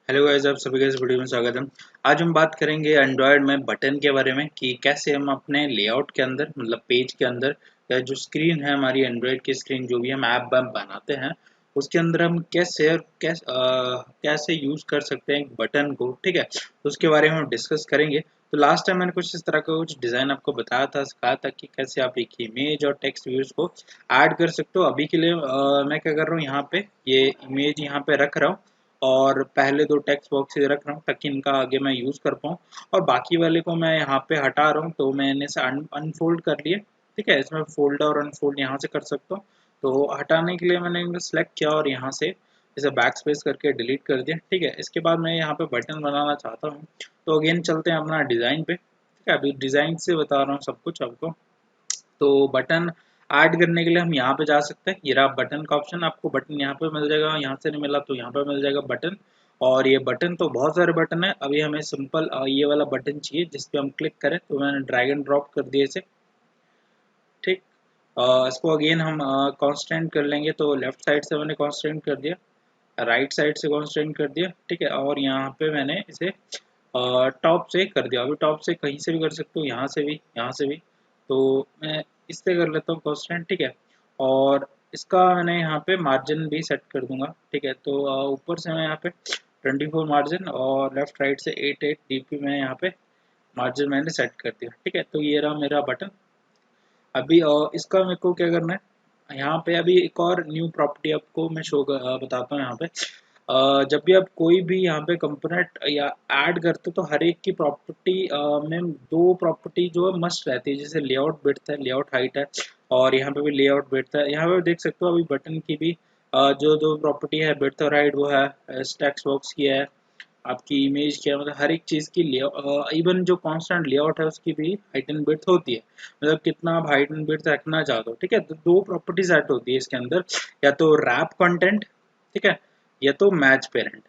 Hello guys, आप सभी का इस वीडियो में स्वागत है। आज हम बात करेंगे एंड्रॉयड में बटन के बारे में कि कैसे हम अपने लेआउट के अंदर मतलब पेज के अंदर या जो स्क्रीन है हमारी एंड्रॉयड की स्क्रीन जो भी हम ऐप बनाते हैं उसके अंदर हम कैसे यूज कर सकते हैं एक बटन को। ठीक है, तो उसके बारे में हम डिस्कस करेंगे। तो लास्ट टाइम मैंने कुछ इस तरह का कुछ डिज़ाइन आपको बताया था, सिखाया था कि कैसे आप एक इमेज और टेक्स्ट व्यूज को ऐड कर सकते हो। अभी के लिए मैं क्या कर रहा हूँ, यहाँ पे ये इमेज यहाँ पे रख रहा हूँ और पहले दो टेक्स्ट बॉक्स रख रहा हूँ ताकि इनका आगे मैं यूज़ कर पाऊँ, और बाकी वाले को मैं यहाँ पे हटा रहा हूँ। तो मैंने इसे अनफोल्ड कर लिए। ठीक है, इसमें फोल्ड और अनफोल्ड यहाँ से कर सकता हूँ। तो हटाने के लिए मैंने इनको सेलेक्ट किया और यहाँ से इसे बैक स्पेस करके डिलीट कर दिया। ठीक है, इसके बाद मैं यहाँ पे बटन बनाना चाहता हूँ। तो अगेन चलते हैं अपना डिज़ाइन पे। ठीक है, अभी डिज़ाइन से बता रहा हूँ सब कुछ आपको। तो बटन ऐड करने के लिए हम यहाँ पे जा सकते हैं। ये रहा बटन का ऑप्शन, आपको बटन यहाँ पे मिल जाएगा, यहाँ से नहीं मिला तो यहाँ पे मिल जाएगा बटन। और ये बटन तो बहुत सारे बटन है, अभी हमें सिंपल ये वाला बटन चाहिए जिस पे हम क्लिक करें। तो मैंने ड्रैग एंड ड्रॉप कर दिया इसे। ठीक, इसको अगेन हम कांस्टेंट कर लेंगे। तो लेफ्ट साइड से मैंने कांस्टेंट कर दिया, राइट साइड से कांस्टेंट कर दिया। ठीक है, और यहाँ पे मैंने इसे टॉप से कर दिया। अभी टॉप से कहीं से भी कर सकते हो, यहाँ से भी, यहाँ से भी। तो मैं इससे कर लेता हूँ कांस्टेंट। ठीक है, और इसका मैंने यहाँ पे मार्जिन भी सेट कर दूंगा। ठीक है, तो ऊपर से मैं यहाँ पे 24 मार्जिन और लेफ्ट राइट से 8 डीपी में यहाँ पे मार्जिन मैंने सेट कर दिया। ठीक है, तो ये रहा मेरा बटन। अभी इसका मेरे को क्या करना है, यहाँ पे अभी एक और न्यू प्रॉपर्टी आपको मैं बताता हूँ यहाँ पे। जब भी आप कोई भी यहाँ पे कंपोनेंट या ऐड करते हो तो हर एक की प्रॉपर्टी में दो प्रॉपर्टी जो है मस्ट रहती है। जैसे लेआउट विड्थ है, लेआउट हाइट है, और यहाँ पे भी लेआउट विड्थ है। यहाँ पे देख सकते हो अभी बटन की भी जो दो प्रॉपर्टी है विड्थ और हाइट, वो है टेक्स्ट बॉक्स की है, आपकी इमेज क्या है, मतलब हर एक चीज़ की इवन जो कांस्टेंट लेआउट है उसकी भी हाइट एंड विड्थ होती है। मतलब कितना आप हाइट एंड विड्थ रखना चाहते हो। ठीक है, तो दो प्रॉपर्टी सेट होती है इसके अंदर, या तो रैप कंटेंट, ठीक है, या तो मैच पेरेंट।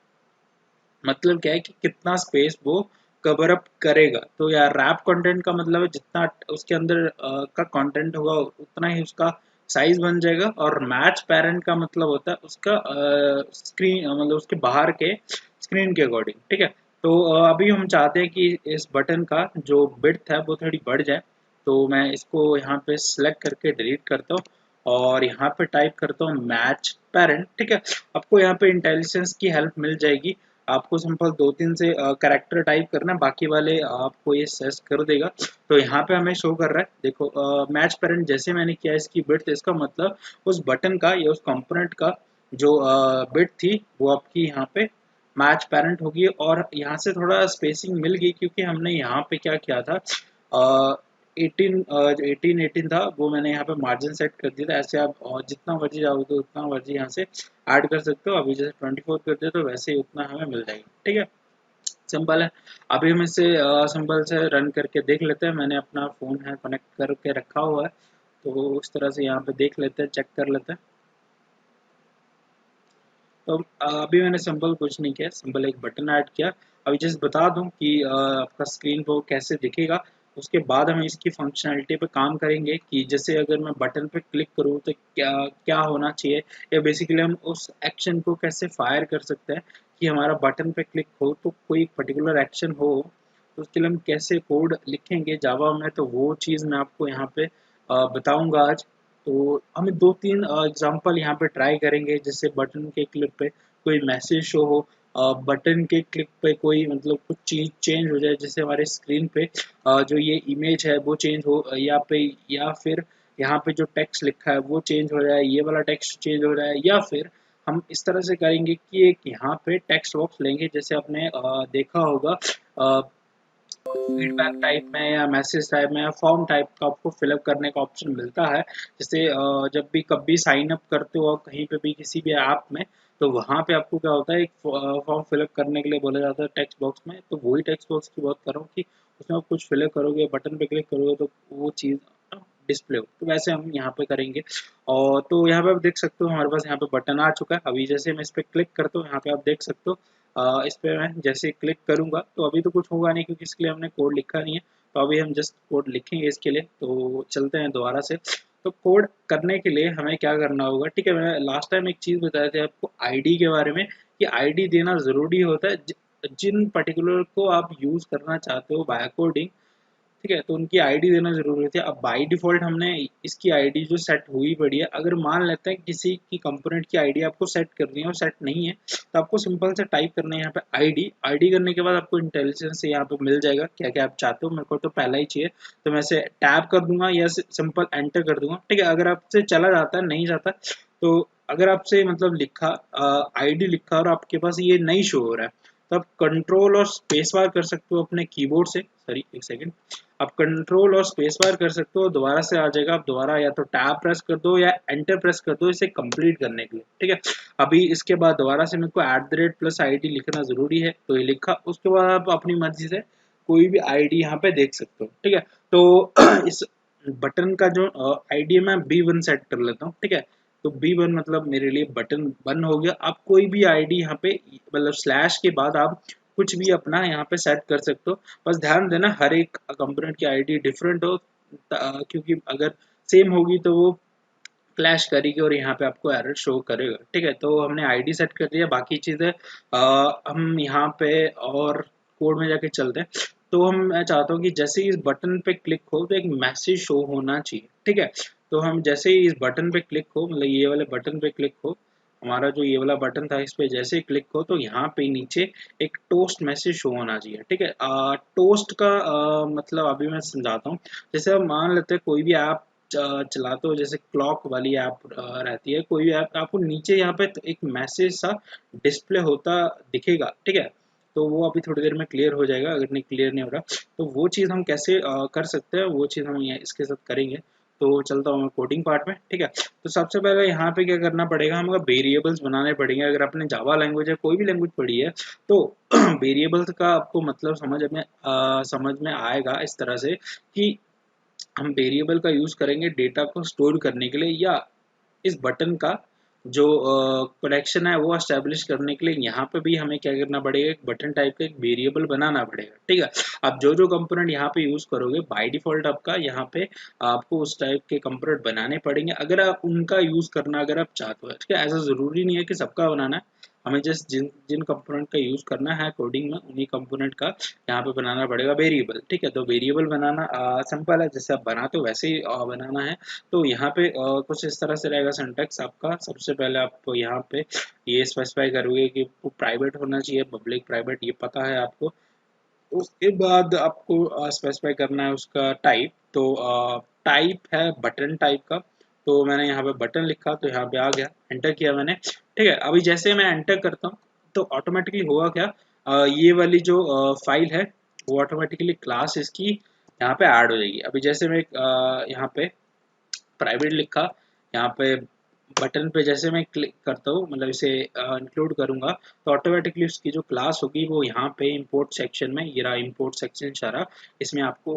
मतलब क्या है कि कितना स्पेस वो कवर अप करेगा। तो यार रैप कंटेंट का मतलब है जितना उसके अंदर का कंटेंट होगा उतना ही उसका साइज बन जाएगा। और मैच पेरेंट का मतलब होता है उसका स्क्रीन मतलब उसके बाहर के स्क्रीन के अकॉर्डिंग। ठीक है, तो अभी हम चाहते हैं कि इस बटन का जो विड्थ है वो थोड़ी बढ़ जाए। तो मैं इसको यहाँ पे सिलेक्ट करके डिलीट करता हूँ और यहाँ पे टाइप करता हूँ मैच पेरेंट। ठीक है, आपको यहाँ पे इंटेलिजेंस की हेल्प मिल जाएगी। आपको सिंपल दो तीन से कैरेक्टर टाइप करना है, बाकी वाले आपको ये सेट कर देगा। तो यहाँ पे हमें शो कर रहा है, देखो मैच पेरेंट जैसे मैंने किया इसकी बिड्थ, इसका मतलब उस बटन का या उस कंपोनेंट का जो बिड्थ थी वो आपकी यहाँ पे मैच पेरेंट होगी। और यहाँ से थोड़ा स्पेसिंग मिल गई क्योंकि हमने यहाँ पे क्या किया था, 18 था वो मैंने यहाँ पे मार्जिन सेट कर दिया था। ऐसे आप जितना मर्जी जाओगे तो उतना मर्जी यहाँ से ऐड कर सकते हो। अभी जैसे 24 कर दिया तो वैसे ही उतना हमें मिल जाएगा। ठीक है, सिंपल है। अभी हम इसे सिंपल से रन करके देख लेते हैं। मैंने अपना फ़ोन है कनेक्ट करके रखा हुआ है, तो उस तरह से यहाँ पे देख लेते हैं, चेक कर लेते हैं। तो अभी मैंने सिंपल कुछ नहीं किया, सिंपल एक बटन ऐड किया। अभी जस्ट बता दूं कि आपका स्क्रीन पर कैसे दिखेगा। उसके बाद हम इसकी फंक्शनैलिटी पे काम करेंगे कि जैसे अगर मैं बटन पे क्लिक करूँ तो क्या क्या होना चाहिए, या बेसिकली हम उस एक्शन को कैसे फायर कर सकते हैं कि हमारा बटन पे क्लिक हो तो कोई पर्टिकुलर एक्शन हो। तो उसके लिए हम कैसे कोड लिखेंगे जावा में, तो वो चीज़ मैं आपको यहाँ पे बताऊंगा आज। तो हम दो तीन एग्जांपल यहाँ पे ट्राई करेंगे, जैसे बटन के क्लिक पे कोई मैसेज शो हो, बटन के क्लिक पे कोई मतलब कुछ चीज चेंज हो जाए, जैसे हमारे स्क्रीन पे जो ये इमेज है वो चेंज हो, या फिर यहाँ पे जो टेक्स्ट लिखा है वो चेंज हो जाए, ये वाला टेक्स्ट चेंज हो जाए, या फिर हम इस तरह से करेंगे कि एक यहाँ पे टेक्स्ट बॉक्स लेंगे, जैसे आपने देखा होगा फीडबैक टाइप में या मैसेज टाइप में या फॉर्म टाइप का आपको फिलअप करने का ऑप्शन मिलता है। जैसे जब भी कभी साइन अप करते हो आप कहीं पे भी किसी भी ऐप में, तो वहाँ पे आपको क्या होता है, एक फॉर्म फिलअप करने के लिए बोला जाता है टेक्स्ट बॉक्स में। तो वही टेक्स्ट बॉक्स की बात कर रहा हूँ कि उसमें आप कुछ फिलअप करोगे, बटन पे क्लिक करोगे तो वो चीज़ डिस्प्ले हो। तो वैसे हम यहाँ पे करेंगे। और तो यहाँ पे आप देख सकते हो हमारे पास यहाँ पे बटन आ चुका है। अभी जैसे मैं इस पर क्लिक करता हूँ, यहाँ पे आप देख सकते हो इस पे मैं जैसे क्लिक करूंगा तो अभी तो कुछ होगा नहीं क्योंकि इसके लिए हमने कोड लिखा नहीं है। तो अभी हम जस्ट कोड लिखेंगे इसके लिए। तो चलते हैं दोबारा से। तो कोड करने के लिए हमें क्या करना होगा, ठीक है, मैं लास्ट टाइम एक चीज़ बताया था आपको आईडी के बारे में कि आईडी देना ज़रूरी होता है जिन पर्टिकुलर को आप यूज़ करना चाहते हो बाय कोडिंग, ठीक है, तो उनकी आईडी देना जरूरी थी। अब बाय डिफॉल्ट हमने इसकी आईडी जो सेट हुई पड़ी है, अगर मान लेते हैं किसी की कंपोनेंट की आईडी आपको सेट करनी है और सेट नहीं है, तो आपको सिंपल से टाइप करना है यहाँ पे आईडी। आईडी करने के बाद आपको इंटेलिजेंस से यहाँ पे मिल जाएगा क्या क्या आप चाहते हो। मेरे को तो पहला ही चाहिए, तो मैं इसे टैब कर दूंगा या सिंपल एंटर कर दूंगा, ठीक है। अगर आपसे चला जाता है, नहीं जाता, तो अगर आपसे मतलब लिखा आईडी लिखा और आपके पास ये नहीं शो हो रहा है, तो आप कंट्रोल और स्पेस बार कर सकते हो अपने कीबोर्ड से। सॉरी, एक सेकेंड, आप कंट्रोल और स्पेस बार कर सकते हो, दोबारा से आ जाएगा। आप दोबारा या तो टैब प्रेस कर दो या एंटर प्रेस कर दो इसे कंप्लीट करने के लिए, ठीक है। अभी इसके बाद दोबारा से मेरे को @+id लिखना जरूरी है, तो ये लिखा। उसके बाद आप अपनी मर्जी से कोई भी आईडी यहाँ पे देख सकते हो, ठीक है। तो इस बटन का जो आईडी मैं B1 सेट कर लेता हूँ, ठीक है। तो B1 मतलब मेरे लिए बटन 1 हो गया। आप कोई भी आईडी यहाँ पे मतलब स्लैश के बाद आप कुछ भी अपना यहाँ पे सेट कर सकते हो। बस ध्यान देना हर एक कंपोनेंट की आईडी डिफरेंट हो, क्योंकि अगर सेम होगी तो वो क्लैश करेगी और यहाँ पे आपको एरर शो करेगा, ठीक है। तो हमने आईडी सेट कर दिया, बाकी चीज़ें हम यहाँ पे और कोड में जाके चलते हैं। तो मैं चाहता हूँ कि जैसे ही इस बटन पे क्लिक हो तो एक मैसेज शो होना चाहिए, ठीक है। तो हम जैसे ही इस बटन पे क्लिक हो, मतलब ये वाले बटन पे क्लिक हो, हमारा जो ये वाला बटन था इस पे जैसे ही क्लिक हो, तो यहाँ पे नीचे एक टोस्ट मैसेज शो होना चाहिए, ठीक है। टोस्ट का मतलब अभी मैं समझाता हूँ। जैसे आप मान लेते हैं कोई भी ऐप चलाते हो, जैसे क्लॉक वाली ऐप रहती है, कोई भी ऐप, आपको नीचे यहाँ पे एक मैसेज सा डिस्प्ले होता दिखेगा, ठीक है। तो वो अभी थोड़ी देर में क्लियर हो जाएगा, अगर नहीं क्लियर नहीं हो रहा तो वो चीज़ हम कैसे कर सकते हैं, वो चीज़ हम इसके साथ करेंगे। तो चलता हूँ मैं कोडिंग पार्ट में, ठीक है। तो सबसे पहले यहाँ पे क्या करना पड़ेगा, हमें वेरिएबल्स बनाने पड़ेंगे। अगर आपने जावा लैंग्वेज या कोई भी लैंग्वेज पढ़ी है, तो वेरिएबल्स का आपको मतलब समझ में आएगा इस तरह से कि हम वेरिएबल का यूज़ करेंगे डेटा को स्टोर करने के लिए, या इस बटन का जो कनेक्शन है वो एस्टेब्लिश करने के लिए यहाँ पे भी हमें क्या करना पड़ेगा, एक बटन टाइप का एक वेरिएबल बनाना पड़ेगा, ठीक है। आप जो जो कंपोनेंट यहाँ पे यूज़ करोगे बाय डिफॉल्ट आपका यहाँ पे आपको उस टाइप के कंपोनेंट बनाने पड़ेंगे, अगर आप उनका यूज़ करना अगर आप चाहते हो, ठीक है। ऐसा ज़रूरी नहीं है कि सबका बनाना है, हमें जस्ट जिन जिन कंपोनेंट का यूज़ करना है कोडिंग में उन्हीं कंपोनेंट का यहाँ पे बनाना पड़ेगा वेरिएबल, ठीक है। तो वेरिएबल बनाना सिंपल है, जैसे आप बनाते हो वैसे ही बनाना है। तो यहाँ पे कुछ इस तरह से रहेगा सिंटैक्स आपका। सबसे पहले आप यहाँ पे ये स्पेसिफाई करोगे कि वो प्राइवेट होना चाहिए, पब्लिक प्राइवेट ये पता है आपको। उसके बाद आपको स्पेसिफाई करना है उसका टाइप। तो टाइप है बटन टाइप का, तो मैंने यहाँ पे बटन लिखा तो यहाँ पे आ गया, एंटर किया मैंने, ठीक है। अभी जैसे मैं एंटर करता हूँ तो ऑटोमेटिकली होगा क्या, ये वाली जो फाइल है वो ऑटोमेटिकली क्लास इसकी यहाँ पे ऐड हो जाएगी। अभी जैसे मैं यहाँ पे प्राइवेट लिखा, यहाँ पे बटन पे जैसे मैं क्लिक करता हूँ, मतलब इसे इंक्लूड करूंगा, तो ऑटोमेटिकली उसकी जो क्लास होगी वो यहाँ पे इंपोर्ट सेक्शन में, ये रहा इंपोर्ट सेक्शन सारा, इसमें आपको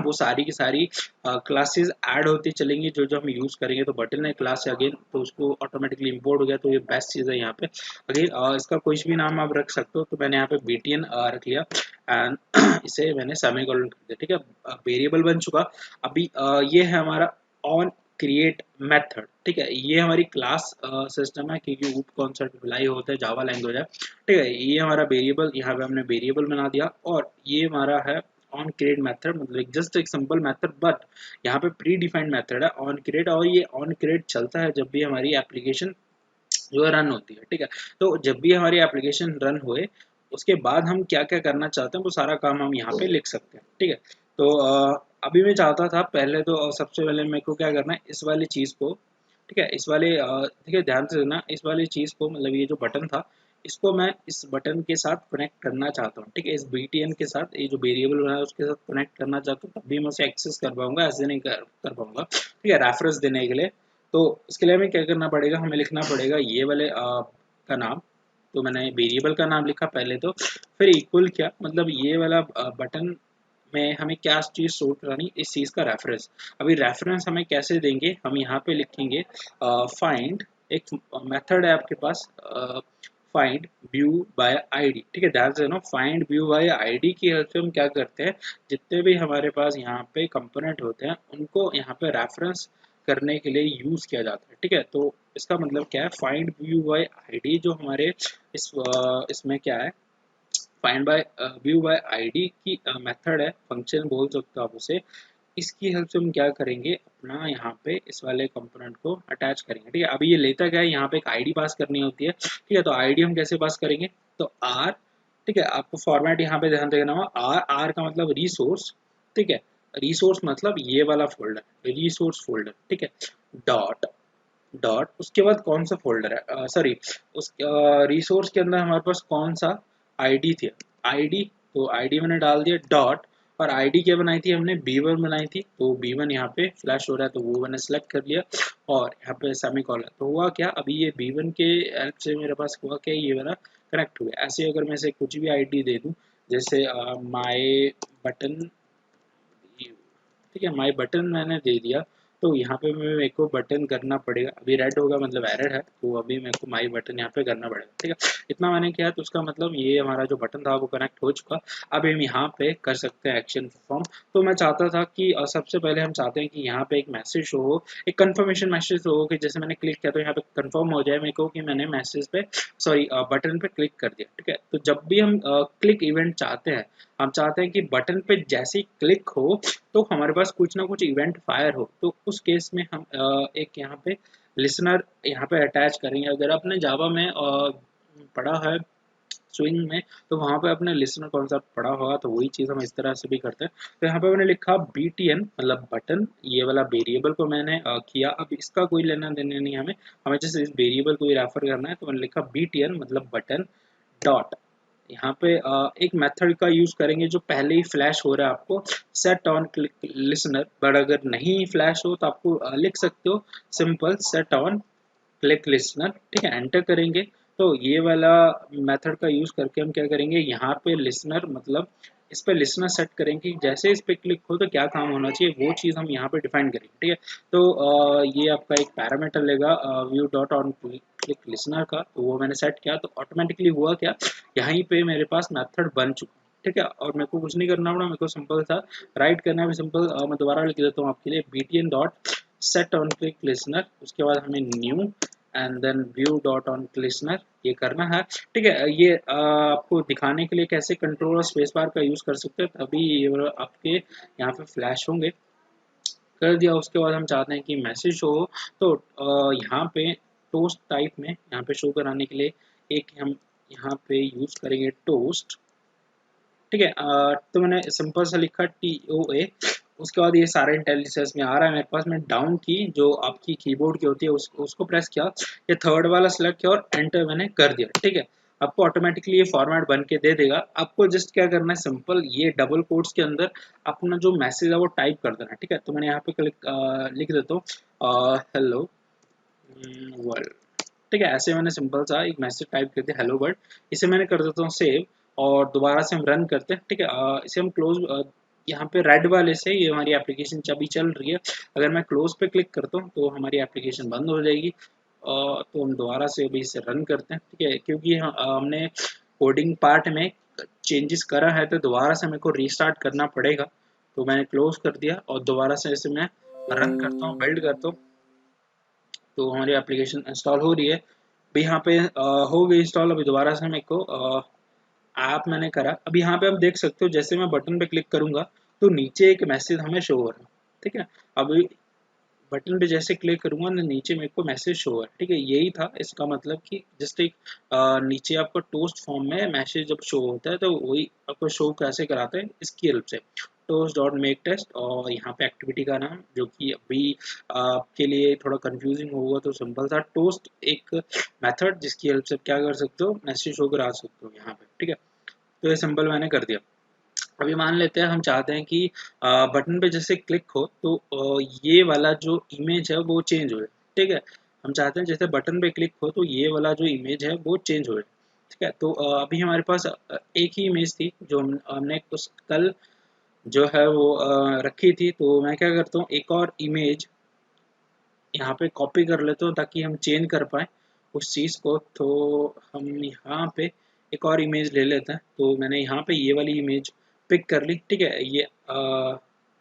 वो सारी की सारी क्लासेस ऐड होती चलेंगी जो जो हम यूज़ करेंगे। तो बटन है क्लास है अगेन, तो उसको ऑटोमेटिकली इंपोर्ट हो गया, तो ये बेस्ट चीज़ है। यहाँ पे अगेन इसका कुछ भी नाम आप रख सकते हो, तो मैंने यहाँ पे BTN रख लिया एंड इसे मैंने सेमीकोलन कर दिया, ठीक है। वेरिएबल बन चुका। अभी ये है हमारा ऑन क्रिएट मेथड, ठीक है। ये हमारी क्लास सिस्टम है, क्योंकि ऊप कॉन्सेप्ट अप्लाई होता है, जावा लैंग्वेज है, ठीक है। ये हमारा वेरिएबल, यहाँ पे हमने वेरिएबल बना दिया, और ये हमारा है ऑन क्रिएट मेथड, मतलब जस्ट एक सिंपल मेथड, बट यहाँ पे प्री डिफाइंड मेथड है ऑन क्रिएट, और ये ऑन क्रिएट चलता है जब भी हमारी एप्लीकेशन जो है रन होती है, ठीक है। तो जब भी हमारी एप्लीकेशन रन हुए उसके बाद हम क्या क्या करना चाहते हैं वो सारा काम हम यहाँ पे लिख सकते हैं, ठीक है। तो अभी मैं चाहता था पहले तो सबसे पहले मेरे को क्या करना है, इस वाली चीज़ को, ठीक है, इस वाले ठीक है ध्यान से देना, इस वाली चीज़ को, मतलब ये जो बटन था इसको मैं इस बटन के साथ कनेक्ट करना चाहता हूँ, ठीक है। इस BTN के साथ, ये जो वेरिएबल बना है उसके साथ कनेक्ट करना चाहता हूँ, तभी मैं उसे एक्सेस कर पाऊंगा, ऐसे नहीं कर पाऊंगा, ठीक है, रेफरेंस देने के लिए। तो इसके लिए हमें क्या करना पड़ेगा, हमें लिखना पड़ेगा ये वाले का नाम। तो मैंने वेरिएबल का नाम लिखा पहले, तो फिर इक्वल क्या, मतलब ये वाला बटन में हमें क्या चीज़ शो करानी, इस चीज़ का रेफरेंस। अभी रेफरेंस हमें कैसे देंगे, हम यहाँ पे लिखेंगे फाइंड, एक मेथड है आपके पास फाइंड व्यू बाय आईडी, ठीक है। ध्यान से ना, फाइंड व्यू बाय आईडी की हेल्प से हम क्या करते हैं, जितने भी हमारे पास यहाँ पे कंपोनेंट होते हैं उनको यहाँ पे रेफरेंस करने के लिए यूज़ किया जाता है, ठीक है। तो इसका मतलब क्या है, फाइंड व्यू बाय आईडी जो हमारे इसमें क्या है, find by view bye ID की मेथड है, फंक्शन बोल सकते हो आप उसे। इसकी हेल्प से हम क्या करेंगे, अपना यहाँ पे इस वाले कंपोनेंट को अटैच करेंगे। ठीक है, अभी ये लेता क्या है, यहाँ पे एक आईडी पास करनी होती है। ठीक है, तो आईडी हम कैसे पास करेंगे, तो आर, ठीक है, आपको फॉर्मेट यहाँ पे ध्यान देना होगा, आर, आर का मतलब रिसोर्स, ठीक है, रिसोर्स मतलब ये वाला फोल्डर, रिसोर्स फोल्डर, ठीक है, डॉट डॉट उसके बाद कौन सा फोल्डर है, सॉरी, उस रिसोर्स के अंदर हमारे पास कौन सा आईडी थी, आईडी, तो आईडी मैंने डाल दिया डॉट, और आईडी क्या बनाई थी हमने, B1 बनाई थी, तो B1 यहाँ पे फ्लैश हो रहा है, तो वो मैंने सेलेक्ट कर लिया, और यहाँ पे सेमीकोलन, तो हुआ क्या, अभी ये B1 के हेल्प से मेरे पास हुआ क्या, ये वाला कनेक्ट हुआ। ऐसे अगर मैं इसे कुछ भी आईडी दे दूँ, जैसे माई बटन, ठीक है, माई बटन मैंने दे दिया, तो यहाँ पे मेरे को बटन करना पड़ेगा, अभी रेड होगा मतलब एरर है, तो अभी मेरे को माई बटन यहाँ पे करना पड़ेगा। ठीक है, इतना मैंने किया, तो उसका मतलब ये हमारा जो बटन था वो कनेक्ट हो चुका। अब हम यहाँ पे कर सकते हैं एक्शन परफॉर्म। तो मैं चाहता था कि सबसे पहले हम चाहते हैं कि यहाँ पे एक मैसेज शो हो, एक कंफर्मेशन मैसेज शो हो, कि जैसे मैंने क्लिक किया तो यहाँ पे कंफर्म हो जाए मेरे को कि मैंने मैसेज पे, सॉरी, बटन पे क्लिक कर दिया। ठीक है, तो जब भी हम क्लिक इवेंट चाहते हैं, हम चाहते हैं कि बटन पे जैसे ही क्लिक हो तो हमारे पास कुछ ना कुछ इवेंट फायर हो, तो उस केस में हम एक यहाँ पे लिसनर यहाँ पे अटैच करेंगे। अगर आपने जावा में पढ़ा है स्विंग में, तो वहाँ पे अपने लिसनर कॉन्सेप्ट पढ़ा होगा, तो वही चीज़ हम इस तरह से भी करते हैं। तो यहाँ पे मैंने लिखा BTN मतलब बटन, ये वाला वेरिएबल को मैंने किया। अब इसका कोई लेना देना नहीं, हमें हमें जैसे इस वेरिएबल को ही रेफर करना है, तो मैंने लिखा BTN मतलब बटन डॉट, यहाँ पे एक मेथड का यूज करेंगे जो पहले ही फ्लैश हो रहा है आपको, set on click listener, but अगर नहीं फ्लैश हो तो आपको लिख सकते हो simple set on click listener. ठीक है, एंटर करेंगे, तो ये वाला मेथड का यूज करके हम क्या करेंगे, यहाँ पे लिसनर मतलब इस पे लिसनर सेट करेंगे, जैसे इस पे क्लिक हो तो क्या काम होना चाहिए वो चीज़ हम यहाँ पे डिफाइन करेंगे। ठीक है, तो ये आपका एक पैरामीटर लेगा view dot on click listener का, तो वो मैंने सेट किया, तो ऑटोमेटिकली हुआ क्या, यहीं पे मेरे पास मेथड बन चुका। ठीक है, और मेरे को कुछ नहीं करना पड़ा, मेरे को सिंपल था राइट करना भी सिंपल, मैं दोबारा लिख देता हूँ आपके लिए, BTN dot set on click listener, उसके बाद हमें new and then view dot on listener ये करना है। ठीक है, ये आपको दिखाने के लिए कैसे कंट्रोल और स्पेस बार का यूज कर सकते हैं, तभी ये आपके यहाँ पे फ्लैश होंगे। कर दिया, उसके बाद हम चाहते हैं कि मैसेज शो हो, तो यहाँ पे टोस्ट टाइप में यहाँ पे शो कराने के लिए एक हम यहाँ पे यूज करेंगे टोस्ट। ठीक है, तो मैंने सिंपल सा लिखा TOA, उसके बाद ये सारे इंटेलिजेंस में आ रहा है मेरे पास, मैं डाउन की जो आपकी कीबोर्ड की होती है उसको प्रेस किया, ये थर्ड वाला सेलेक्ट किया और एंटर मैंने कर दिया। ठीक है, आपको ऑटोमेटिकली ये फॉर्मेट बन के दे देगा। आपको जस्ट क्या करना है, सिंपल ये डबल कोट्स के अंदर अपना जो मैसेज है वो टाइप कर देना है। ठीक है, तो मैंने यहाँ पे लिख देता हूँ हेलो वर्ल्ड। ठीक है, ऐसे मैंने सिंपल सा एक मैसेज टाइप कर दिया हेलो वर्ल्ड, इसे मैंने कर देता हूँ सेव, और दोबारा से हम रन करते हैं। ठीक है, इसे हम क्लोज, यहाँ पे रेड वाले से ये हमारी एप्लीकेशन अभी चल रही है, अगर मैं क्लोज पे क्लिक करता हूँ तो हमारी एप्लीकेशन बंद हो जाएगी। तो हम दोबारा से अभी इसे रन करते हैं। ठीक है, क्योंकि हमने कोडिंग पार्ट में चेंजेस करा है, तो दोबारा से मेरे को रीस्टार्ट करना पड़ेगा, तो मैंने क्लोज कर दिया और दोबारा से इसे मैं रन करता हूँ, बिल्ड करता हूँ, तो हमारी एप्लीकेशन इंस्टॉल हो रही है। अभी यहाँ पे हो गई इंस्टॉल। अभी दोबारा से मेरे को ऐप मैंने करा, अभी यहाँ पे आप देख सकते हो जैसे मैं बटन पे क्लिक करूंगा तो नीचे एक मैसेज हमें शो हो रहा है। ठीक है, अभी बटन पे जैसे क्लिक करूंगा ना नीचे मेरे को मैसेज शो है। ठीक है, यही था इसका मतलब कि जस्ट एक नीचे आपको टोस्ट फॉर्म में मैसेज जब शो होता है तो वही आपको शो कैसे कराते हैं, इसकी हेल्प से टोस्ट डॉट मेक टेस्ट, और यहाँ पे एक्टिविटी का नाम जो कि अभी आपके लिए थोड़ा कंफ्यूजिंग होगा, तो सिंपल था टोस्ट एक मेथड जिसकी हेल्प से क्या कर सकते हो, मैसेज शो करा सकते हो यहाँ पे। ठीक है, तो ये सिंपल मैंने कर दिया। अभी मान लेते हैं हम चाहते हैं कि बटन पे जैसे क्लिक हो तो ये वाला जो इमेज है वो चेंज हो। ठीक है, हम चाहते हैं जैसे बटन पे क्लिक हो तो ये वाला जो इमेज है वो चेंज हो। ठीक है, तो अभी हमारे पास एक ही इमेज थी जो हमने उस कल जो है वो रखी थी, तो मैं क्या करता हूँ एक और इमेज यहाँ पे कॉपी कर लेता हूँ ताकि हम चेंज कर पाए उस चीज़ को। तो हम यहाँ पे एक और इमेज ले लेते हैं, तो मैंने यहाँ पे ये वाली इमेज पिक कर ली। ठीक है, ये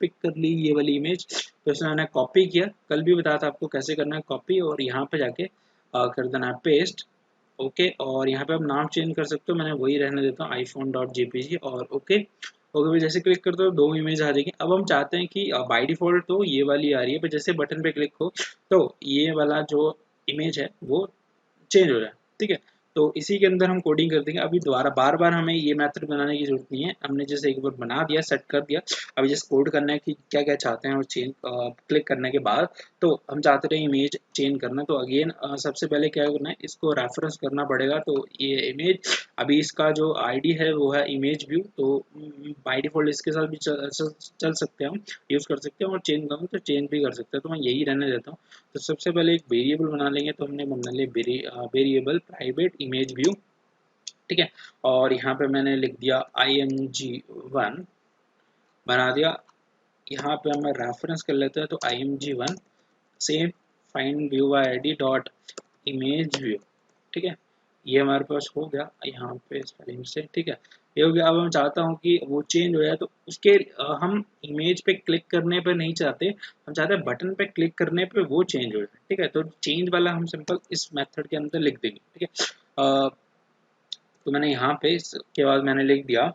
पिक कर ली ये वाली इमेज, तो इसमें मैंने कॉपी किया, कल भी बताया था आपको कैसे करना है कॉपी, और यहाँ पे जाके कर देना है पेस्ट। ओके, और यहाँ पे आप नाम चेंज कर सकते हो, मैंने वही रहने देता हूँ iphone.jpg, और ओके ओके पे जैसे क्लिक करते हो 2 इमेज आ जाएगी। अब हम चाहते हैं कि बाय डिफॉल्ट तो ये वाली आ रही है, पर जैसे बटन पे क्लिक हो तो ये वाला जो इमेज है वो चेंज हो जाए। ठीक है, तो इसी के अंदर हम कोडिंग कर देंगे। अभी दोबारा बार बार हमें ये मेथड बनाने की जरूरत नहीं है, हमने जैसे एक बार बना दिया, सेट कर दिया। अभी जैसे कोड करना है कि क्या क्या चाहते हैं, और चेंज क्लिक करने के बाद तो हम चाहते थे इमेज चेंज करना, तो अगेन सबसे पहले क्या करना है, इसको रेफरेंस करना पड़ेगा। तो ये इमेज, अभी इसका जो आईडी है वो है इमेज व्यू, तो बाय डिफॉल्ट इसके साथ भी चल सकते हैं, हम यूज़ कर सकते हैं, और चेंज करूँ तो चेंज भी कर सकते हैं, तो मैं यही रहने देता हूँ। तो सबसे पहले एक वेरिएबल बना लेंगे, तो हमने बना लिया वेरिएबल प्राइवेट इमेज व्यू। ठीक है, और यहाँ पे मैंने लिख दिया img1 बना दिया। यहाँ पे हमें रेफरेंस कर लेते हैं, तो img1 same find view bye ID dot image view. ठीक है, ये हमारे पास हो गया यहाँ पे स्पेलिंग से। ठीक है, ये हो गया। अब हम चाहता हूँ कि वो चेंज हो जाए, तो उसके हम इमेज पे क्लिक करने पे नहीं चाहते, हम चाहते हैं बटन पे क्लिक करने पे वो चेंज हो जाए। ठीक है, तो चेंज वाला हम सिंपल इस मेथड के अंदर लिख देंगे। ठीक है, तो मैंने यहाँ पे इसके बाद मैंने लिख दिया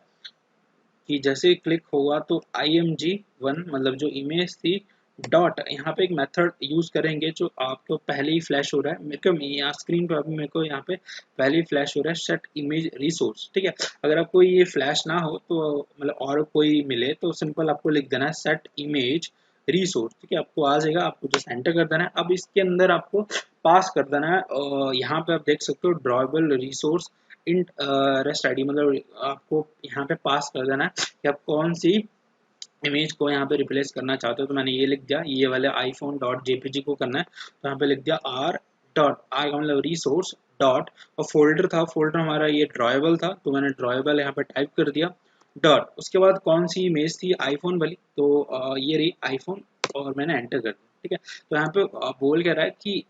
कि जैसे क्लिक होगा तो img1 मतलब जो इमेज थी डॉट, यहाँ पे एक मेथड यूज करेंगे जो आपको पहले ही फ्लैश हो रहा है, मेरे को यहाँ स्क्रीन पर अभी मेरे को यहाँ पे पहले ही फ्लैश हो रहा है, सेट इमेज रिसोर्स। ठीक है, अगर आपको ये फ्लैश ना हो तो मतलब और कोई मिले तो सिंपल आपको लिख देना है सेट इमेज रिसोर्स। ठीक है, आपको आ जाएगा, आपको जस्ट एंटर कर देना है। अब इसके अंदर आपको पास कर देना है, यहाँ पे आप देख सकते हो drawable resource int rest ID, मतलब आपको यहाँ पे पास कर देना है कि आप कौन सी इमेज को यहाँ पे रिप्लेस करना चाहते हो। तो मैंने ये लिख दिया, ये वाले iphone.jpg को करना है, तो यहाँ पे लिख दिया आर का मतलब रिसोर्स डॉट, और फोल्डर था, फोल्डर हमारा ये ड्रॉएबल था, तो मैंने ड्रॉएबल यहाँ पे टाइप कर दिया डॉट। उसके बाद कौन सी इमेज थी, आईफोन वाली, तो ये रही आईफोन, और मैंने एंटर कर दिया। ठीक है, तो यहाँ पे बोल कह रहा है कि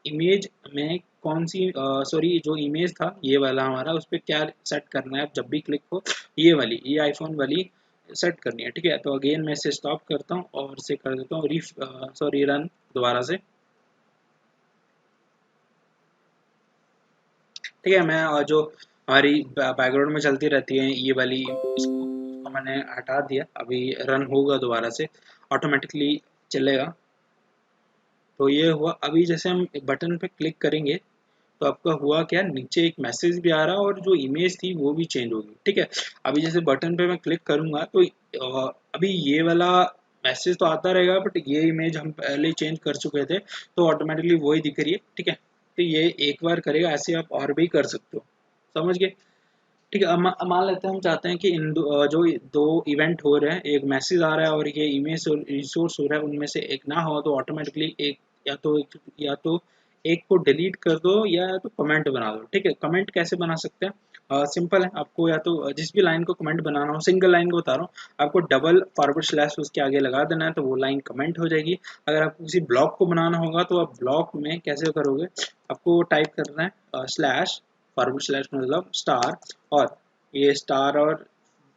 इमेज में कौन सी, सॉरी जो इमेज था ये वाला हमारा, उस पर क्या सेट करना है जब भी क्लिक हो, ये वाली, ये आईफोन वाली सेट करनी है। ठीक है, तो अगेन मैं इसे स्टॉप करता हूँ और इसे कर देता हूँ सॉरी रन दोबारा से। ठीक है, मैं जो हमारी बैकग्राउंड में चलती रहती है ये वाली, इसको मैंने हटा दिया, अभी रन होगा दोबारा से, ऑटोमेटिकली चलेगा। तो ये हुआ। अभी जैसे हम बटन पे क्लिक करेंगे तो आपका हुआ क्या, नीचे एक मैसेज भी आ रहा है, और जो इमेज थी वो भी चेंज होगी। ठीक है, अभी जैसे बटन पे मैं क्लिक करूंगा तो अभी ये वाला मैसेज तो आता रहेगा, बट ये इमेज हम पहले चेंज कर चुके थे, तो ऑटोमेटिकली वही दिख रही है। ठीक है, तो ये एक बार करेगा, ऐसे आप और भी कर सकते हो। समझ गए? ठीक है, अब मान लेते हैं हम चाहते हैं कि जो दो इवेंट हो रहे हैं, एक मैसेज आ रहा है और ये इमेज रिसोर्स हो रहा है, उनमें से एक ना हो तो ऑटोमेटिकली एक, या तो एक को डिलीट कर दो, या तो कमेंट बना दो। ठीक है, कमेंट कैसे बना सकते हैं, सिंपल है, आपको या तो जिस भी लाइन को कमेंट बनाना हो, सिंगल लाइन को बता रहा हूँ, आपको डबल फॉरवर्ड स्लैश उसके आगे लगा देना है, तो वो लाइन कमेंट हो जाएगी। अगर आपको किसी ब्लॉक को बनाना होगा तो आप ब्लॉक में कैसे करोगे, आपको टाइप करना है स्लैश, फॉरवर्ड स्लैश मतलब स्टार, और ये स्टार और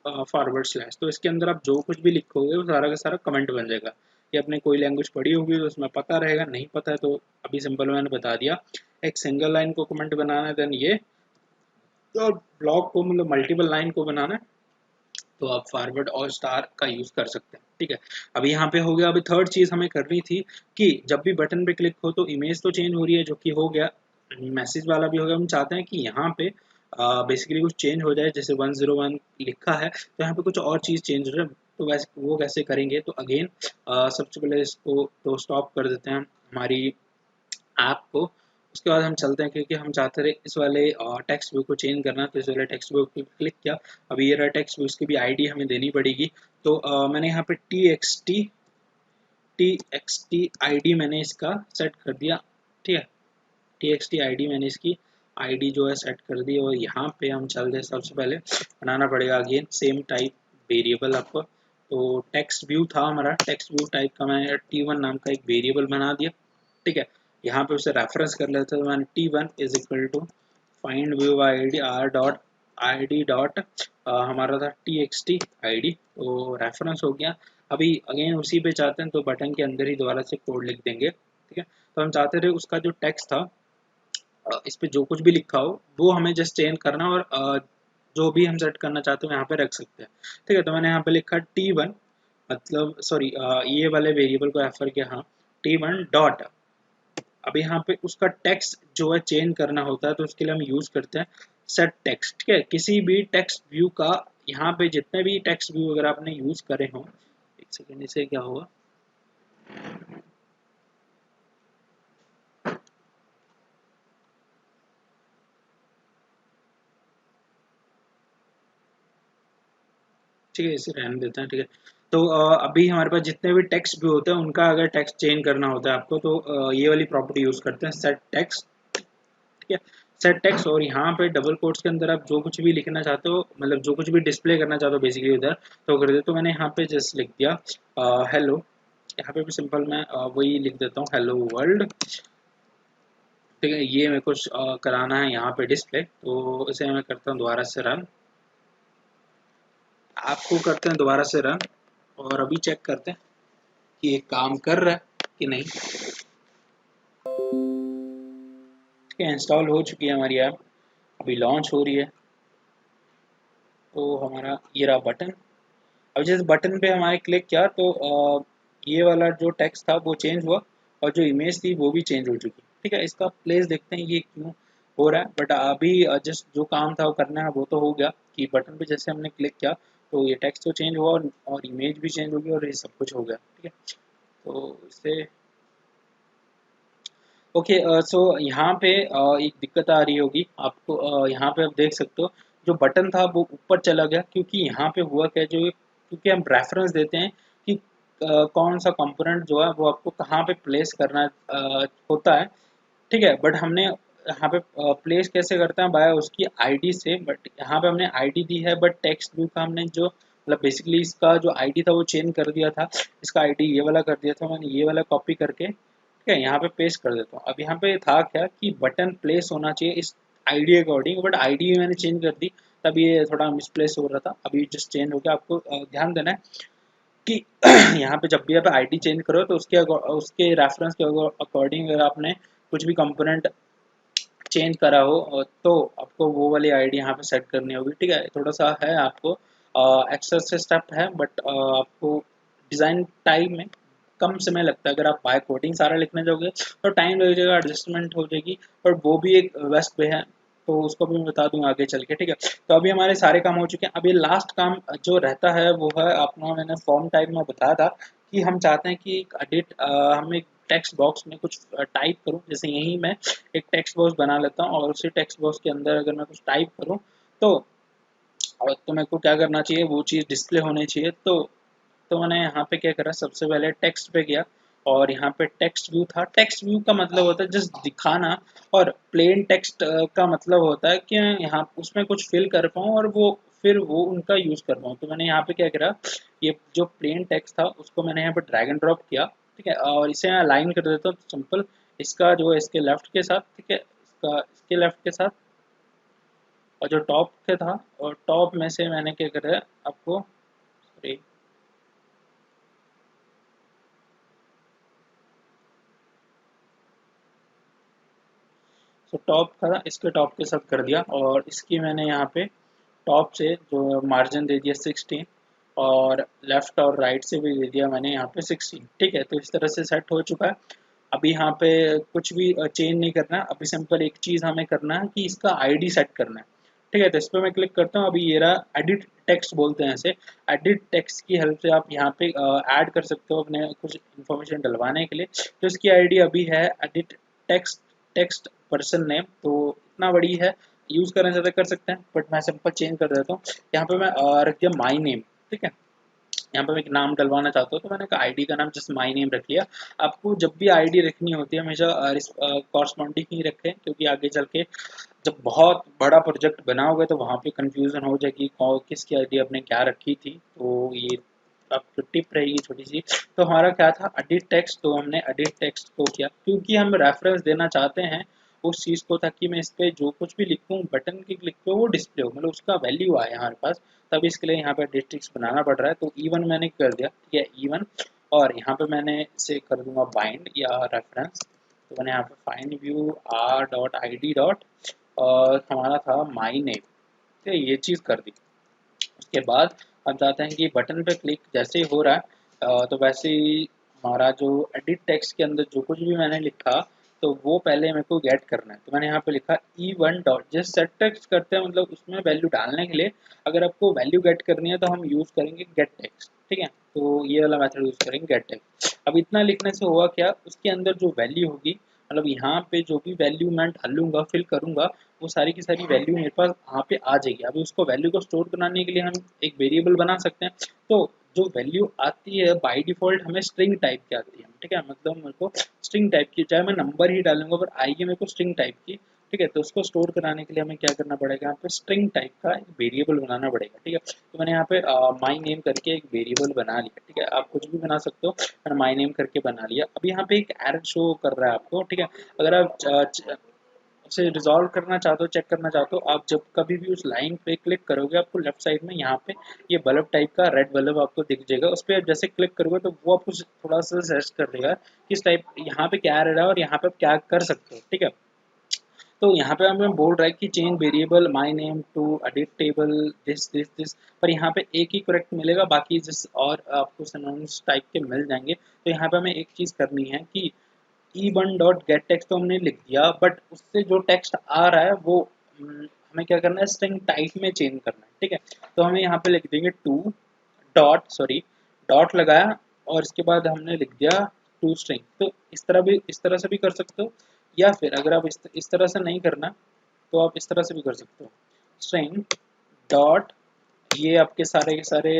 फॉरवर्ड स्लैश, तो इसके अंदर आप जो कुछ भी लिखोगे वो सारा का सारा कमेंट बन जाएगा। ये आपने कोई लैंग्वेज पढ़ी होगी तो उसमें पता रहेगा, नहीं पता है तो अभी सिंपल मैंने बता दिया। एक सिंगल लाइन को कमेंट बनाना है, देन ये, तो ब्लॉक को मतलब मल्टीपल लाइन को बनाना है तो आप फॉरवर्ड और स्टार का यूज कर सकते हैं। ठीक है, अभी यहाँ पे हो गया। अभी थर्ड चीज हमें करनी थी कि जब भी बटन पे क्लिक हो तो इमेज तो चेंज हो रही है, जो कि हो गया, मैसेज वाला भी हो गया। हम चाहते हैं कि यहाँ पे बेसिकली कुछ चेंज हो जाए, जैसे 101 लिखा है तो यहाँ पे कुछ और चीज चेंज हो जाए, तो वैसे वो कैसे करेंगे, तो अगेन सबसे पहले इसको तो स्टॉप कर देते हैं हमारी ऐप को। उसके बाद हम चलते हैं, क्योंकि हम चाहते थे इस वाले टेक्स्ट बुक को चेंज करना, तो इस वाले टेक्स्ट बुक पे क्लिक किया। अभी ये रहा टेक्स्ट बुक, इसकी भी आईडी हमें देनी पड़ेगी। तो मैंने यहाँ पे टी एक्स टी आईडी मैंने इसका सेट कर दिया। ठीक है, टी एक्स टी आईडी मैंने इसकी आईडी जो है सेट कर दी, और यहाँ पे हम चलते हैं, सबसे पहले बनाना पड़ेगा अगेन सेम टाइप वेरिएबल आपको। तो टेक्स्ट व्यू था हमारा, टेक्स्ट व्यू टाइप का मैं T1 नाम का एक वेरिएबल बना दिया। ठीक है, यहाँ पे उसे रेफरेंस कर लेते हैं, तो मैंने T1 is equal to find view ID R dot ID dot हमारा था TXT आईडी, तो रेफरेंस हो गया। अभी अगेन उसी पे चाहते हैं तो बटन के अंदर ही दोबारा से कोड लिख देंगे। ठीक है, तो हम चाहते थे उसका जो टेक्स्ट था इस पे जो कुछ भी लिखा हो वो हमें जस्ट चेंज करना, और जो भी हम सेट करना चाहते हो यहाँ पे रख सकते हैं। ठीक है, तो मैंने यहाँ पे लिखा T1, मतलब सॉरी ये वाले वेरिएबल को रेफर किया, हाँ T1 डॉट। अब यहाँ पे उसका टेक्स्ट जो है चेंज करना होता है, तो उसके लिए हम यूज करते हैं सेट टेक्स्ट। ठीक है, किसी भी टेक्स्ट व्यू का, यहाँ पे जितने भी टेक्स्ट व्यू अगर आपने यूज करे हो, एक सेकेंड इसे क्या होगा, ठीक है इसे रहने देते हैं। ठीक है, तो अभी हमारे पास जितने भी टेक्स्ट व्यू होते हैं उनका अगर टेक्स्ट चेंज करना होता है आपको, तो ये वाली प्रॉपर्टी यूज करते हैं सेट टेक्स्ट। ठीक है, सेट टेक्स्ट, और यहाँ पे डबल कोट्स के अंदर आप जो कुछ भी लिखना चाहते हो, मतलब जो कुछ भी डिस्प्ले करना चाहते हो बेसिकली उधर, तो कर दे। तो मैंने यहाँ पे जस्ट लिख दिया हेलो, यहाँ पे भी सिंपल मैं वही लिख देता हूँ हेलो वर्ल्ड। ठीक है, ये मेरे को कराना है यहाँ पे डिस्प्ले, तो इसे मैं करता हूँ दोबारा से रन, आपको करते हैं दोबारा से रन, और अभी चेक करते हैं कि ये काम कर रहा है कि नहीं। ठीक है, इंस्टॉल हो चुकी है हमारी ऐप, अभी लॉन्च हो रही है। तो हमारा ये रहा बटन। अब जिस बटन पे हमारे क्लिक किया तो ये वाला जो टेक्स्ट था वो चेंज हुआ, और जो इमेज थी वो भी चेंज हो चुकी। ठीक है, इसका प्लेस देखते हैं ये क्यों हो रहा है, बट अभी जस्ट जो काम था वो करना है वो तो हो गया, कि बटन पे जैसे हमने क्लिक किया तो ये टेक्स्ट तो चेंज हुआ, और इमेज भी चेंज हो गई, और ये सब कुछ हो गया। ठीक है, तो इसे ओके। सो यहाँ पे एक दिक्कत आ रही होगी आपको, यहाँ पे आप देख सकते हो जो बटन था वो ऊपर चला गया, क्योंकि यहाँ पे हुआ क्या, जो क्योंकि हम रेफरेंस देते हैं कि कौन सा कंपोनेंट जो है वो आपको कहाँ पे प्लेस करना होता है। ठीक है, बट हमने यहाँ पे प्लेस कैसे करते हैं, बाय उसकी आईडी से, बट यहाँ पे हमने आईडी दी है, बट टेक्स्ट व्यू का हमने जो मतलब बेसिकली इसका जो आईडी था वो चेंज कर दिया था, इसका आईडी ये वाला कर दिया था मैंने, ये वाला कॉपी करके ठीक है यहाँ पे पेस्ट कर देता हूँ। अब यहाँ पे था क्या कि बटन प्लेस होना चाहिए इस आईडी अकॉर्डिंग, बट आईडी मैंने चेंज कर दी, तब ये थोड़ा मिसप्लेस हो रहा था, अभी जस्ट चेंज हो गया। आपको ध्यान देना है कि यहाँ पे जब भी आप आईडी चेंज करो तो उसके रेफरेंस के अकॉर्डिंग अगर आपने कुछ भी कंपोनेंट चेंज करा हो तो आपको वो वाली आईडी यहाँ पे सेट करनी होगी। ठीक है, थोड़ा सा है आपको एक्स्ट्रा से स्टेप है, बट आपको डिज़ाइन टाइम में कम समय लगता है। अगर आप बाय कोडिंग सारा लिखने जाओगे तो टाइम लग जाएगा, एडजस्टमेंट हो जाएगी, और वो भी एक बेस्ट वे है, तो उसको भी मैं बता दूंगा आगे चल के। ठीक है, तो अभी हमारे सारे काम हो चुके हैं। अभी लास्ट काम जो रहता है वो है अपना, मैंने फॉर्म टाइप में बताया था कि हम चाहते हैं कि एक एडिट, हम एक टेक्स्ट बॉक्स में कुछ टाइप करूं, जैसे यही मैं एक टेक्स्ट बॉक्स बना लेता हूं, और उसी टेक्स्ट बॉक्स के अंदर अगर मैं कुछ टाइप करूं तो मेरे को क्या करना चाहिए, वो चीज़ डिस्प्ले होनी चाहिए। तो मैंने यहाँ पे क्या करा, सबसे पहले टेक्स्ट पे गया, और यहाँ पे टेक्स्ट व्यू था। टेक्स्ट व्यू का मतलब होता है जस्ट दिखाना, और प्लेन टेक्स्ट का मतलब होता है कि मैं यहाँ उसमें कुछ फिल कर पाऊँ, और वो फिर वो उनका यूज कर पाऊँ। तो मैंने यहाँ पे क्या करा, ये जो प्लेन टेक्स्ट था उसको मैंने यहाँ पे ड्रैग एंड ड्रॉप किया। ठीक है, और इसे मैं अलाइन कर देता हूँ सिंपल, इसका जो है इसके लेफ्ट के साथ, ठीक है इसका इसके लेफ्ट के साथ, और जो टॉप पे था, और टॉप में से मैंने क्या करा आपको, सॉरी तो टॉप का इसके टॉप के साथ कर दिया, और इसकी मैंने यहाँ पे टॉप से जो मार्जिन दे दिया 16, और लेफ्ट और राइट से भी दे दिया मैंने यहाँ पे 16। ठीक है, तो इस तरह से सेट हो चुका है। अभी यहाँ पे कुछ भी चेंज नहीं करना है, अभी सिंपल एक चीज़ हमें करना है कि इसका आईडी सेट करना है। ठीक है, तो इस पर मैं क्लिक करता हूँ। अभी ये रहा एडिट टेक्स्ट बोलते हैं इसे। एडिट टेक्स्ट की हेल्प से आप यहाँ पे ऐड कर सकते हो अपने कुछ इन्फॉर्मेशन डलवाने के लिए। तो इसकी आईडी अभी है edit text text person name, तो इतना बड़ी है, यूज़ करना ज़्यादा कर सकते हैं, बट मैं सिंपल चेंज कर देता हूँ। यहाँ पे मैं रख दिया माई नेम। ठीक है, यहाँ पे मैं एक नाम डलवाना चाहता हूँ, तो मैंने कहा आईडी का नाम जस्ट माई नेम रख लिया। आपको जब भी आईडी रखनी होती है हमेशा कॉरस्पॉन्डिंग ही रखें, क्योंकि आगे चल के जब बहुत बड़ा प्रोजेक्ट बनाओगे तो वहाँ पे कंफ्यूजन हो जाएगी किसकी आईडी आपने क्या रखी थी। तो ये आपको टिप रहेगी छोटी सी। तो हमारा क्या था, एडिट टेक्स्ट, तो हमने एडिट टेक्स्ट को किया, क्योंकि हम रेफरेंस देना चाहते हैं उस चीज़ को, ताकि मैं इस पे जो कुछ भी लिखूँ बटन की क्लिक पे वो डिस्प्ले हो, मतलब उसका वैल्यू आए हमारे पास। तब इसके लिए यहाँ पे एडिट टेक्स्ट बनाना पड़ रहा है। तो E1 मैंने कर दिया, ठीक है E1, और यहाँ पे मैंने इसे कर दूंगा बाइंड या रेफरेंस। तो मैंने यहाँ पे find view R dot I D dot और हमारा था माई नेम, ठीक है, ये चीज़ कर दी। उसके बाद हम चाहते हैं कि बटन पे क्लिक जैसे ही हो रहा है तो वैसे ही हमारा जो एडिट टेक्स्ट के अंदर जो कुछ भी मैंने लिखा तो वो पहले मेरे को गेट करना है। तो मैंने यहाँ पे लिखा E1 डॉट, जिस सेट टेक्स्ट करते हैं मतलब उसमें वैल्यू डालने के लिए अगर आपको वैल्यू गेट करनी है तो हम यूज़ करेंगे गेट टेक्स्ट, ठीक है। तो ये वाला मेथड यूज़ करेंगे गेट टेक्स्ट। अब इतना लिखने से हुआ क्या, उसके अंदर जो वैल्यू होगी मतलब यहाँ पे जो भी वैल्यू मैं डालूंगा फिल करूंगा वो सारी की सारी वैल्यू मेरे पास वहाँ पे आ जाएगी। अभी उसको वैल्यू को स्टोर कराने के लिए हम एक वेरिएबल बना सकते हैं। तो जो वैल्यू आती है बाय डिफॉल्ट हमें स्ट्रिंग टाइप की आती है, ठीक है, मतलब मेरे को स्ट्रिंग टाइप की, चाहे मैं नंबर ही डालूंगा पर आएगी मेरे को स्ट्रिंग टाइप की, ठीक है। तो उसको स्टोर कराने के लिए हमें क्या करना पड़ेगा, यहाँ पे स्ट्रिंग टाइप का एक वेरिएबल बनाना पड़ेगा, ठीक है। तो मैंने यहाँ पे माई नेम करके एक वेरिएबल बना लिया, ठीक है। आप कुछ भी बना सकते हो, मैंने माई नेम करके बना लिया। अब यहाँ पे एक एरर शो कर रहा है आपको, ठीक है। अगर आप उसे रिजॉल्व करना चाहते हो, चेक करना चाहते हो, आप जब कभी भी उस लाइन पे क्लिक करोगे आपको लेफ्ट साइड में यहाँ पे ये बल्ब टाइप का रेड बल्ब आपको दिख जाएगा। उस पर जैसे क्लिक करोगे तो वो आपको थोड़ा सा सजेस्ट कर देगा किस टाइप यहाँ पे क्या एरर है और यहाँ पे आप क्या कर सकते हो, ठीक है। तो यहाँ पे हमें बोल रहा है कि change variable my name to edit table this this this, पर यहाँ पे एक ही करेक्ट मिलेगा, बाकी जिस और आपको सिनोनिम्स टाइप के मिल जाएंगे। तो यहाँ पे हमें एक चीज़ करनी है कि E1 डॉट गेट टेक्स्ट तो हमने लिख दिया, बट उससे जो टेक्स्ट आ रहा है वो हमें क्या करना है, स्ट्रिंग टाइप में चेंज करना है, ठीक है। तो हमें यहाँ पे लिख देंगे टू डॉट, सॉरी डॉट लगाया और इसके बाद हमने लिख दिया टू स्ट्रिंग। तो इस तरह से भी कर सकते हो, या फिर अगर आप इस तरह से नहीं करना तो आप इस तरह से भी कर सकते हो, स्ट्रिंग डॉट, ये आपके सारे के सारे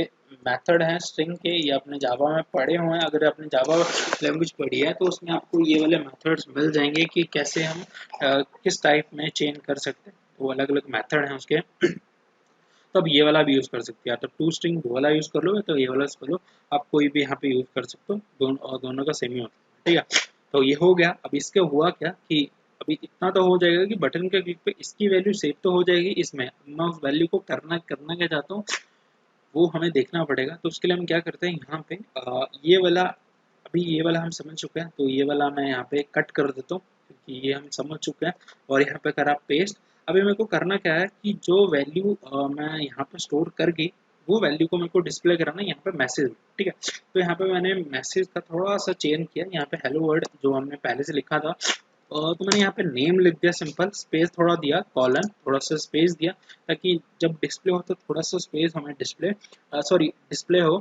मेथड हैं स्ट्रिंग के, ये आपने जावा में पढ़े हुए हैं। अगर आपने जावा लैंग्वेज पढ़ी है तो उसमें आपको ये वाले मेथड्स मिल जाएंगे कि कैसे हम किस टाइप में चेंज कर सकते हैं। तो अलग अलग मेथड हैं उसके। तो अब ये वाला भी यूज़ कर सकते हैं, या तो टू स्ट्रिंग वो वाला यूज़ कर लो, तो ये वाला कर लो, आप कोई भी यहाँ पे यूज़ कर सकते हो, दोनों और दोनों का सेम ही होता है, ठीक है। तो ये हो गया। अब इसके हुआ क्या कि अभी इतना तो हो जाएगा कि बटन के क्लिक पे इसकी वैल्यू सेव तो हो जाएगी इसमें। मैं उस वैल्यू को करना करना क्या चाहता हूँ वो हमें देखना पड़ेगा। तो उसके लिए हम क्या करते हैं, यहाँ पे ये वाला, अभी ये वाला हम समझ चुके हैं तो ये वाला मैं यहाँ पे कट कर देता हूँ क्योंकि ये हम समझ चुके हैं, और यहाँ पे करा पेस्ट। अभी मेरे को करना क्या है कि जो वैल्यू मैं यहाँ पे स्टोर कर गई वो वैल्यू को मेरे को डिस्प्ले कराना है यहाँ पे मैसेज, ठीक है। तो यहाँ पे मैंने मैसेज का थोड़ा सा चेंज किया, यहाँ पे हेलो वर्ड जो हमने पहले से लिखा था तो मैंने यहाँ पे नेम लिख दिया सिंपल, स्पेस थोड़ा दिया, कॉलन थोड़ा सा स्पेस दिया, ताकि जब डिस्प्ले हो तो थोड़ा सा स्पेस हमें डिस्प्ले हो।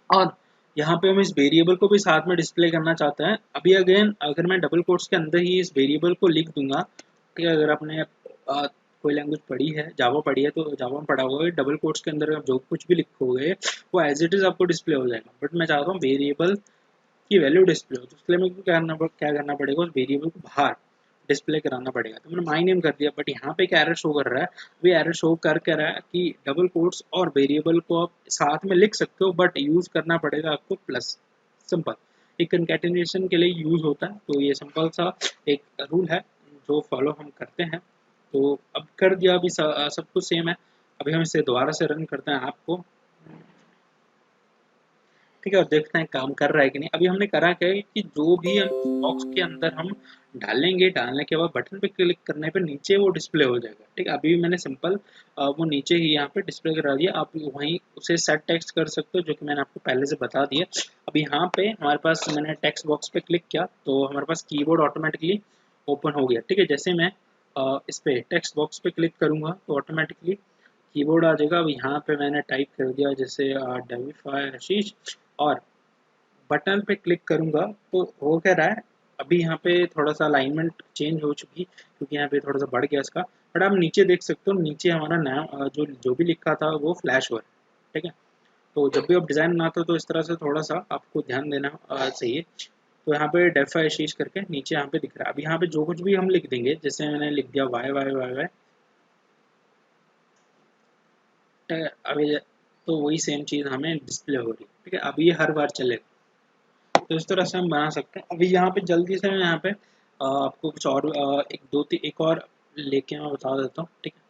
और यहाँ पे हम इस वेरिएबल को भी साथ में डिस्प्ले करना चाहते हैं। अभी अगेन अगर मैं डबल कोट्स के अंदर ही इस वेरिएबल को लिख दूंगा, ठीक है, अगर आपने कोई लैंग्वेज पढ़ी है, जावा पढ़ी है, तो जावा में पढ़ा होगा डबल कोट्स के अंदर आप जो कुछ भी लिखोगे वो एज इट इज आपको डिस्प्ले हो जाएगा। बट मैं चाहता हूँ वेरिएबल की वैल्यू डिस्प्ले हो, तो उसके लिए मेरे को क्या करना पड़ेगा, उस वेरिएबल को बाहर डिस्प्ले कराना पड़ेगा। तो मैंने माई नेम कर दिया, बट यहाँ पे एक एरर शो कर रहा है, वो एरर शो कर रहा है कि डबल कोट्स और वेरिएबल को आप साथ में लिख सकते हो बट यूज करना पड़ेगा आपको प्लस सिंपल, एक कंकैटिनेशन के लिए यूज होता है। तो ये सिंपल सा एक रूल है जो फॉलो हम करते हैं। तो अब कर दिया, अभी सब कुछ सेम है। अभी हम इसे दोबारा से रन करते हैं आपको, ठीक है, और देखते हैं काम कर रहा है कि नहीं। अभी हमने करा क्या है कि जो भी हम बॉक्स के अंदर हम डालेंगे, डालने के बाद बटन पे क्लिक करने पे नीचे वो डिस्प्ले हो जाएगा, ठीक है। अभी मैंने सिंपल वो नीचे ही यहाँ पे डिस्प्ले करा दिया, आप वहीं उसे सेट टेक्स्ट कर सकते हो जो कि मैंने आपको पहले से बता दिया। अब यहाँ पे हमारे पास, मैंने टेक्स्ट बॉक्स पे क्लिक किया तो हमारे पास कीबोर्ड ऑटोमेटिकली ओपन हो गया, ठीक है। जैसे मैं इस पे टेक्स्ट बॉक्स पे क्लिक करूंगा तो ऑटोमेटिकली कीबोर्ड आ जाएगा। अब यहाँ पे मैंने टाइप कर दिया जैसे डेविफाई आशीष, और बटन पे क्लिक करूंगा तो हो क्या रहा है, अभी यहाँ पे थोड़ा सा अलाइनमेंट चेंज हो चुकी क्योंकि यहाँ पे थोड़ा सा बढ़ गया इसका। बट आप नीचे देख सकते हो, नीचे हमारा नाम जो जो भी लिखा था वो फ्लैश हो रहा है, ठीक है। तो जब भी आप डिज़ाइन बनाते हो तो इस तरह से थोड़ा सा आपको ध्यान देना चाहिए। तो यहाँ पे डेफा शीश करके नीचे यहाँ पे दिख रहा है। अब यहाँ पे जो कुछ भी हम लिख देंगे, जैसे मैंने लिख दिया वाई वाई वाई वाई, अभी तो वही सेम चीज़ हमें डिस्प्ले हो रही है, ठीक है। अभी ये हर बार चलेगा, तो इस तरह से हम बना सकते हैं। अभी यहाँ पे जल्दी से मैं यहाँ पे आपको कुछ और एक और लेके मैं बता देता हूँ, ठीक है।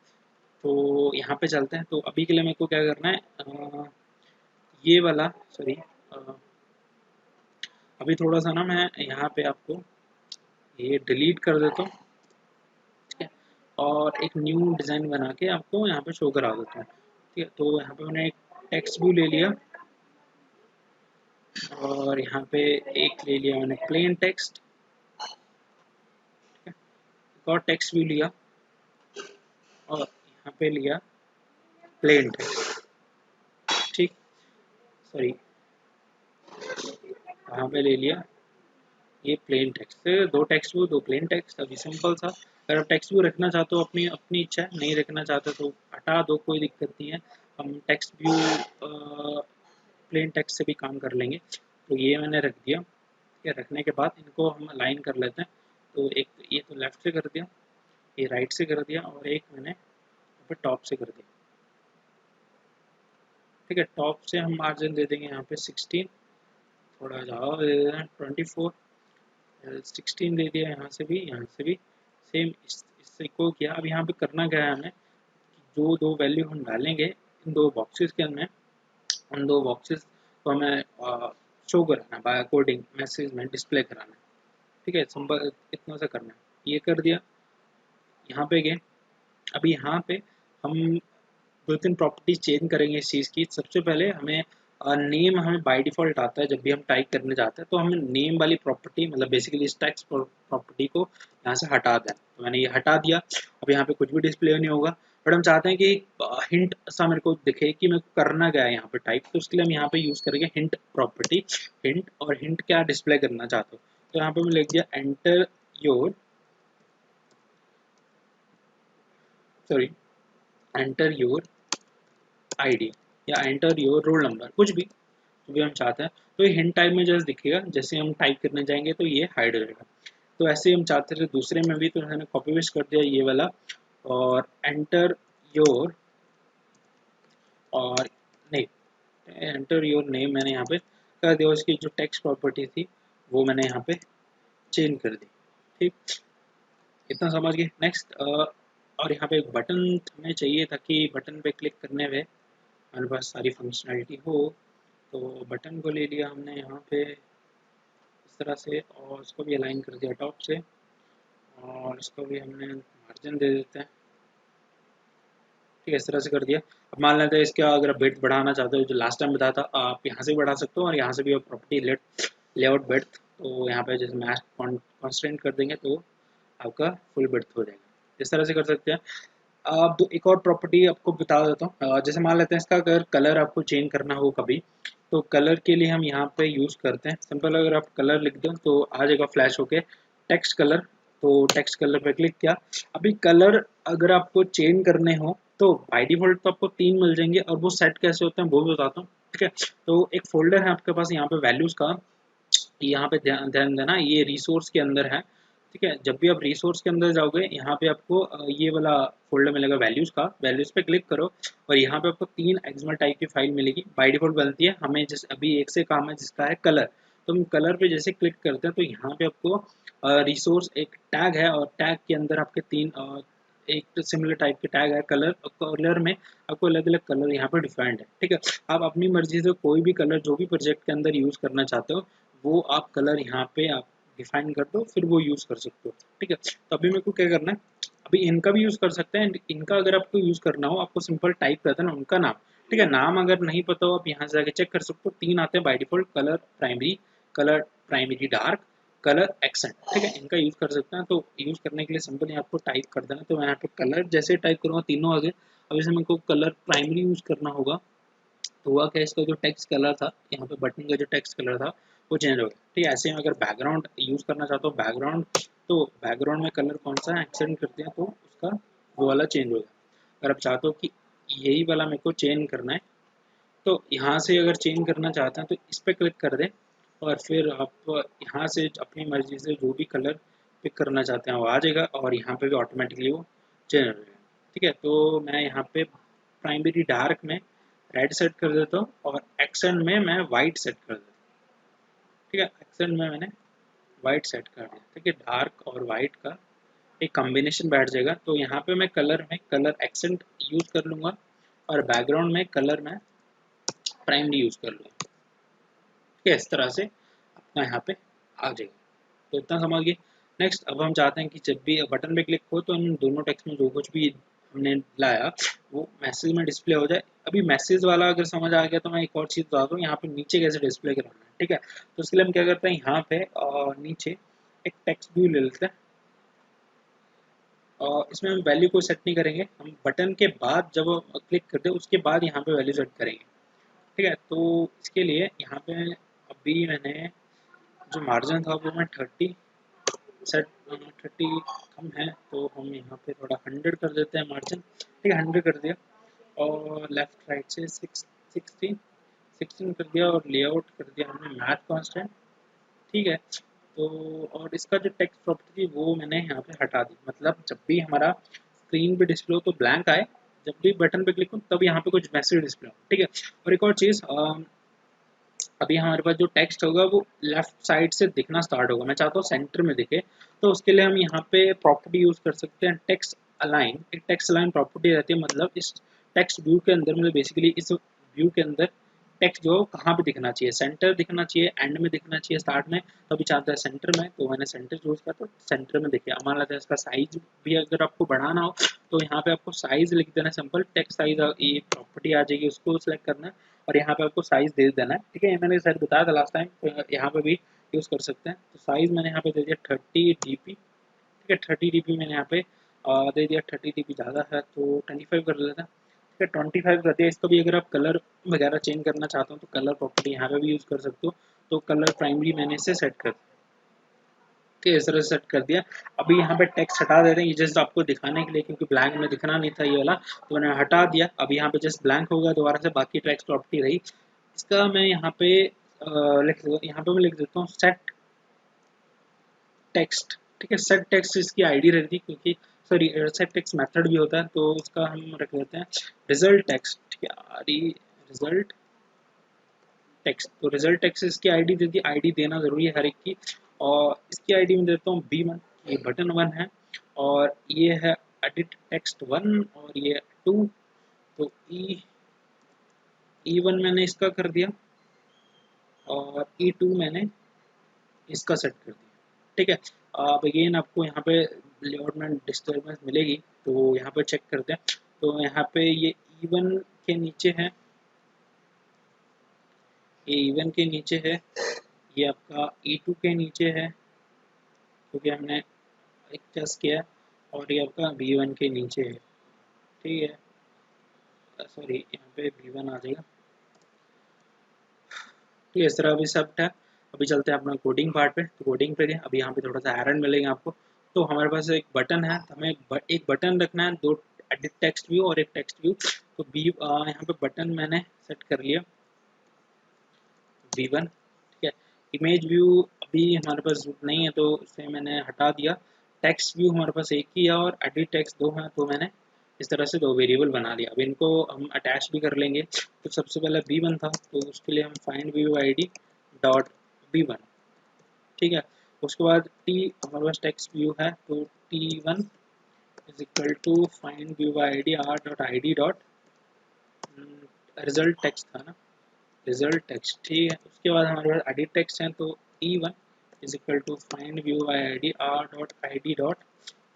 तो यहाँ पे चलते हैं। तो अभी के लिए मेरे को क्या करना है, ये वाला, सॉरी, अभी थोड़ा सा ना मैं यहाँ पे आपको ये डिलीट कर देता हूँ, ठीक है, और एक न्यू डिज़ाइन बना के आपको यहाँ पे शो करा देता हूँ, ठीक है। तो यहाँ पे मैंने एक टेक्स्ट व्यू ले लिया और यहाँ पे एक ले लिया मैंने प्लेन टेक्स्ट, ठीक है, एक और टेक्स्ट व्यू लिया और यहाँ पे लिया प्लेन टेक्स्ट, ठीक, सॉरी, यहाँ पे ले लिया ये प्लेन टेक्स्ट। दो टेक्स्ट व्यू, दो प्लेन टेक्स्ट, अभी सिंपल सा। अगर आप टेक्स्ट व्यू रखना चाहते हो अपनी अपनी इच्छा है, नहीं रखना चाहते तो हटा दो, कोई दिक्कत नहीं है। हम टेक्स्ट व्यू प्लेन टेक्स्ट से भी काम कर लेंगे। तो ये मैंने रख दिया, ठीक है। रखने के बाद इनको हम अलाइन कर लेते हैं। तो एक ये तो लेफ्ट से कर दिया, ये राइट से कर दिया और एक मैंने यहाँ पे टॉप से कर दिया, ठीक है। टॉप से हम मार्जिन दे देंगे यहाँ पे 16, थोड़ा ज़्यादा दे देना 24, 16 दे दिया, यहाँ से भी सेम इससे को किया। अब यहाँ पे करना क्या है हमें, जो दो वैल्यू हम डालेंगे इन दो बॉक्सेस के अंदर, उन दो बॉक्सेस को हमें शो कराना है, बाय कोडिंग मैसेज में डिस्प्ले कराना है, ठीक है। सिंपल इतना सा करना है। ये कर दिया, यहाँ पे गए। अभी यहाँ पे हम दो तीन प्रॉपर्टीज चेंज करेंगे इस चीज़ की। सबसे पहले हमें नेम हमें बाय डिफ़ॉल्ट आता है, जब भी हम टाइप करने जाते हैं तो हमें नेम वाली प्रॉपर्टी, मतलब बेसिकली इस टेक्स्ट प्रॉपर्टी को यहाँ से हटा दें। तो मैंने ये हटा दिया। अब यहाँ पे कुछ भी डिस्प्ले नहीं होगा, बट हम चाहते हैं कि हिंट सा मेरे को दिखे कि मेरे को करना क्या है यहाँ पे टाइप। तो उसके लिए हम यहाँ पे यूज़ करेंगे हिंट प्रॉपर्टी। हिंट, और हिंट क्या डिस्प्ले करना चाहते हो, तो यहाँ पे मैं लिख दिया enter your, sorry, enter your ID या एंटर योर रोल नंबर, कुछ भी जो भी हम चाहते हैं। तो ये हिंट टाइप में जैसे दिखेगा, जैसे हम टाइप करने जाएंगे तो ये हाइड हो जाएगा। तो ऐसे हम चाहते थे दूसरे में भी, तो मैंने कॉपी पेस्ट कर दिया ये वाला, और एंटर योर, और नहीं, एंटर योर नेम मैंने यहाँ पे कर दिया। उसकी जो टेक्स्ट प्रॉपर्टी थी वो मैंने यहाँ पे चेंज कर दी, ठीक, इतना समझ गए। नेक्स्ट, और यहाँ पे एक बटन हमें चाहिए ताकि बटन पे क्लिक करने में हमारे पास सारी फंक्शनैलिटी हो। तो बटन को ले लिया हमने यहाँ पे इस तरह से, और इसको भी अलाइन कर दिया टॉप से, और इसको भी हमने मार्जिन दे देते हैं, ठीक है, इस तरह से कर दिया। अब मान लेते हैं इसका अगर आप बेड्थ बढ़ाना चाहते हो, जो लास्ट टाइम बताया था, आप यहाँ से भी बढ़ा सकते हो और यहाँ से भी आप प्रॉपर्टी लेआउट बेड्थ, तो यहाँ पे जैसे मैच कॉन्स्टेंट कर देंगे तो आपका फुल बेड्थ हो जाएगा। इस तरह से कर सकते हैं। अब तो एक और प्रॉपर्टी आपको बता देता हूँ। जैसे मान लेते हैं इसका अगर कलर आपको चेंज करना हो कभी, तो कलर के लिए हम यहाँ पे यूज़ करते हैं सिंपल, अगर आप कलर लिख दो तो आ जाएगा फ्लैश होके टेक्स्ट कलर। तो टेक्स्ट कलर पे क्लिक किया। अभी कलर अगर आपको चेंज करने हो तो बाय डिफॉल्ट तो आपको 3 मिल जाएंगे, और वो सेट कैसे होते हैं वो भी बताता हूँ, ठीक है। तो एक फोल्डर है आपके पास यहाँ पे वैल्यूज़ का, यहाँ पे ध्यान ध्यान देना, ये रिसोर्स के अंदर है, ठीक है। जब भी आप रिसोर्स के अंदर जाओगे यहाँ पे आपको ये वाला फोल्डर मिलेगा वैल्यूज़ का, वैल्यूज़ पे क्लिक करो और यहाँ पे आपको 3 एक्सएमएल टाइप की फाइल मिलेगी, बाय डिफॉल्ट बनती है। हमें जैसे अभी एक से काम है जिसका है कलर, तो हम कलर पे जैसे क्लिक करते हैं तो यहाँ पे आपको रिसोर्स एक टैग है, और टैग के अंदर आपके 3 एक सिमिलर टाइप के टैग है। कलर, कलर में आपको अलग अलग कलर यहाँ पे डिफाइंड है, ठीक है। आप अपनी मर्जी से कोई भी कलर जो भी प्रोजेक्ट के अंदर यूज़ करना चाहते हो वो आप कलर यहाँ पे आप डिफाइन कर दो, फिर वो यूज़ कर सकते हो, ठीक है। तो अभी मेरे को क्या करना है, अभी इनका भी यूज़ कर सकते हैं। इनका अगर आपको यूज़ करना हो, आपको सिंपल टाइप कर देना उनका नाम, ठीक है। नाम अगर नहीं पता हो आप यहाँ से जाके चेक कर सकते हो। 3 आते हैं by default, colour primary dark, colour accent, ठीक है। इनका यूज़ कर सकते हैं। तो यूज़ करने के लिए सिंपल आपको टाइप कर देना। तो मैं यहाँ पे कलर जैसे टाइप करूँगा तीनों आगे। अब जैसे मेरे को कलर प्राइमरी यूज़ करना होगा तो हुआ क्या, इसका जो टेक्स्ट कलर था यहाँ पे बटन का जो टेक्स्ट कलर था वो चेंज हो गया, ठीक है। ऐसे में अगर बैकग्राउंड यूज़ करना चाहता हूँ बैकग्राउंड, तो बैकग्राउंड में कलर कौन सा एक्सेंट करते हैं तो उसका वो वाला चेंज हो गया। अगर आप चाहते हो कि यही वाला मेरे को चेंज करना है, तो यहाँ से अगर चेंज करना चाहते हैं तो इस पर क्लिक कर दें, और फिर आप यहाँ से अपनी मर्जी से जो भी कलर पिक करना चाहते हैं वो आ जाएगा, और यहाँ पे भी ऑटोमेटिकली वो चेंज हो जाएगा, ठीक है। तो मैं यहाँ पे प्राइमरी डार्क में रेड सेट कर देता हूँ और एक्सेंट में मैं वाइट सेट कर देता हूँ, ठीक है। एक्सेंट में मैंने वाइट सेट कर दिया, ठीक है। डार्क और वाइट का एक कॉम्बिनेशन बैठ जाएगा। तो यहाँ पे मैं कलर में कलर एक्सेंट यूज़ कर लूँगा, और बैकग्राउंड में कलर में प्राइमरी यूज़ कर लूँगा, ठीक है। इस तरह से अपना यहाँ पे आ जाएगा। तो इतना समझ गए। नेक्स्ट अब हम चाहते हैं कि जब भी बटन पे क्लिक हो तो इन दोनों टेक्स्ट में जो कुछ भी हमने लाया वो मैसेज में डिस्प्ले हो जाए। अभी मैसेज वाला अगर समझ आ गया तो मैं एक और चीज़ बता दूँ, यहाँ पे नीचे कैसे डिस्प्ले कराना है। ठीक है, तो उसके लिए हम क्या करते हैं, यहाँ पे नीचे एक टेक्स्ट व्यू ले लेते हैं और इसमें हम वैल्यू को सेट नहीं करेंगे, हम बटन के बाद जब क्लिक करते हैं उसके बाद यहाँ पे वैल्यू सेट करेंगे। ठीक है, तो इसके लिए यहाँ पे अभी मैंने जो मार्जिन था वो मैं 30 सेट 30 कम है तो हम यहाँ पे थोड़ा 100 कर देते हैं मार्जिन। ठीक है, 100 कर दिया और लेफ्ट राइट से 16 कर दिया और लेआउट कर दिया हमने मैथ कांस्टेंट। ठीक है, तो और इसका जो टेक्स्ट प्रॉपर्टी थी वो मैंने यहाँ पे हटा दी, मतलब जब भी हमारा स्क्रीन पे डिस्प्ले हो तो ब्लैंक आए, जब भी बटन पे क्लिक हो तब यहाँ पे कुछ मैसेज डिस्प्ले हो। ठीक है, और एक और चीज़, अभी हमारे पास जो टेक्स्ट होगा वो लेफ्ट साइड से दिखना स्टार्ट होगा, मैं चाहता हूँ सेंटर में दिखे। तो उसके लिए हम यहाँ पे प्रॉपर्टी यूज़ कर सकते हैं टेक्स्ट अलाइन। एक टेक्स्ट अलाइन प्रॉपर्टी रहती है, मतलब इस टेक्स्ट व्यू के अंदर, मतलब बेसिकली इस व्यू के अंदर टेक्स्ट जो कहाँ पे दिखना चाहिए, सेंटर दिखना चाहिए, एंड में दिखना चाहिए, स्टार्ट में। तो अभी चाहता है सेंटर में, तो मैंने सेंटर चूज किया तो सेंटर में दिखे। मान लेते हैं इसका साइज भी अगर आपको बढ़ाना हो तो यहाँ पे आपको साइज लिख देना, सिंपल टेक्स्ट साइज ये प्रॉपर्टी आ जाएगी, उसको सिलेक्ट करना है और यहाँ पे आपको साइज दे देना है। ठीक है, ये मैंने शायद बताया था लास्ट टाइम, तो यहाँ पे भी यूज़ कर सकते हैं। तो साइज मैंने यहाँ पे दे दिया 30 dp। ठीक है, 30 dp मैंने यहाँ पे दे दिया। 30 dp ज़्यादा है तो 25 कर लेते हैं। ठीक है, 25 कर दिया। इसका भी अगर आप कलर वगैरह चेंज करना चाहते हो तो कलर प्रॉपर्टी यहाँ पे भी यूज़ कर सकते हो। तो कलर प्राइमरी मैंने इसे सेट कर दिया। इस तरह से सेट कर दिया। अभी यहाँ पे टेक्स्ट हटा देते हैं, ये जस्ट आपको दिखाने के लिए, क्योंकि ब्लैंक में दिखना नहीं था ये वाला, तो मैंने हटा दिया। अभी यहाँ पे जस्ट ब्लैंक होगा दोबारा से, बाकी टेक्स्ट प्रॉपर्टी रही। इसका मैं यहाँ पे यहाँ पे मैं लिख देता हूँ सेट टेक्स्ट। ठीक है, सेट टेक्स्ट इसकी आईडी रहती है, क्योंकि सॉरी सेट टेक्स्ट मेथड भी होता है, तो उसका हम रख देते हैं रिजल्ट टेक्स्ट। ठीक है, रिजल्ट टेक्स्ट। तो रिजल्ट टेक्स्ट इसकी आईडी दे दी, आईडी देना जरूरी है हर एक की। और इसकी आईडी में देता हूँ B1, ये बटन 1 है और ये है एडिट टेक्स्ट 1 और ये 2। तो E1 मैंने इसका कर दिया और E2 मैंने इसका सेट कर दिया। ठीक है, अब अगेन आपको यहाँ पे लेआउट में डिस्टर्बेंस मिलेगी, तो यहाँ पे चेक करते हैं। तो यहाँ पे ये E1 के नीचे है, ये E1 के नीचे है, ये आपका E2 के नीचे है क्योंकि हमने एक टेस्ट किया, और ये आपका B1 के नीचे है। ठीक है, सॉरी यहाँ पे B1 आ जाएगा। ठीक है, इस तरह अभी सब है। अभी चलते हैं अपना कोडिंग पार्ट पे। तो कोडिंग पे अभी यहाँ पे थोड़ा सा एरर मिलेगा आपको। तो हमारे पास एक बटन है, तो हमें एक बटन रखना है, दो एडिट टेक्स्ट व्यू और एक टेक्स्ट व्यू। तो यहाँ पे बटन मैंने सेट कर लिया B1। ठीक है, इमेज व्यू अभी हमारे पास नहीं है तो उसे मैंने हटा दिया। टेक्स्ट व्यू हमारे पास एक ही है और एडिट टेक्स्ट दो है, तो मैंने इस तरह से दो वेरिएबल बना लिया। अब इनको हम अटैच भी कर लेंगे। तो सबसे पहले B1 था, तो उसके लिए हम find view ID dot B1। ठीक है, उसके बाद T हमारे पास टेक्स्ट व्यू है, तो T1 is equal to find view ID R dot ID dot result text था ना, रिजल्ट टेक्स्ट। ठीक है, उसके बाद हमारे पास एडिट टेक्स्ट है, तो E1 is equal to find view ID R dot ID dot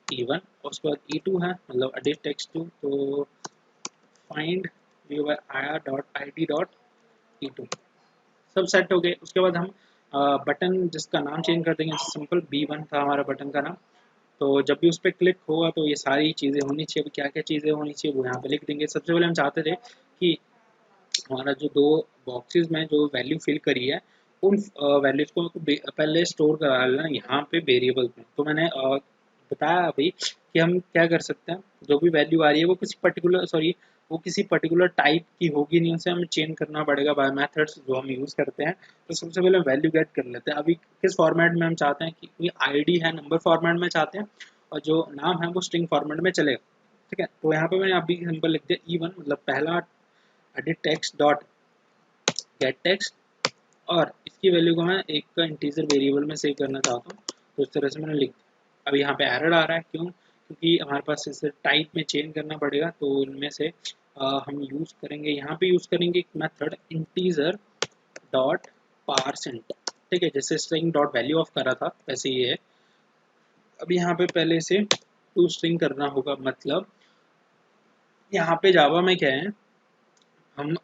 E1। और उसके बाद E2 है, मतलब एडिट टेक्स्ट 2, तो find view IR dot ID dot E2। सब सेट हो गए। उसके बाद हम बटन जिसका नाम चेंज कर देंगे, सिंपल B1 था हमारा बटन का नाम। तो जब भी उस पर क्लिक होगा तो ये सारी चीज़ें होनी चाहिए, क्या क्या चीज़ें होनी चाहिए वो यहाँ पे लिख देंगे। सबसे पहले हम चाहते थे कि हमारा जो दो बॉक्सेस में जो वैल्यू फिल करी है उन वैल्यूज को पहले स्टोर करा लेना यहाँ पे वेरिएबल में। तो मैंने बताया अभी कि हम क्या कर सकते हैं, जो भी वैल्यू आ रही है वो किसी पर्टिकुलर वो किसी पर्टिकुलर टाइप की होगी नहीं, उसे हमें चेंज करना पड़ेगा बाय मेथड्स जो हम यूज़ करते हैं। तो सबसे पहले वैल्यू गेट कर लेते हैं। अभी किस फॉर्मेट में हम चाहते हैं कि आईडी है नंबर फॉर्मेट में चाहते हैं और जो नाम है वो स्ट्रिंग फॉर्मेट में चलेगा। ठीक है, तो यहाँ पे मैंने अभी सिंपल लिख दिया E1, मतलब पहला edit text dot gate text, और इसकी वैल्यू को मैं एक इंटीजर वेरिएबल में सेव करना चाहता हूँ, तो इस तरह से मैंने लिख दिया। अभी यहाँ पे एरर आ रहा है, क्यों? क्योंकि हमारे पास इसे टाइप में चेंज करना पड़ेगा। तो इनमें से हम यूज़ करेंगे, यहाँ पे यूज़ करेंगे एक मेथड इंटीजर डॉट पारसेंट। ठीक है, जैसे स्ट्रिंग डॉट वैल्यू ऑफ करा था वैसे ये है अब यहाँ पे पहले से टू स्ट्रिंग करना होगा, मतलब यहाँ पे जावा में क्या है, हम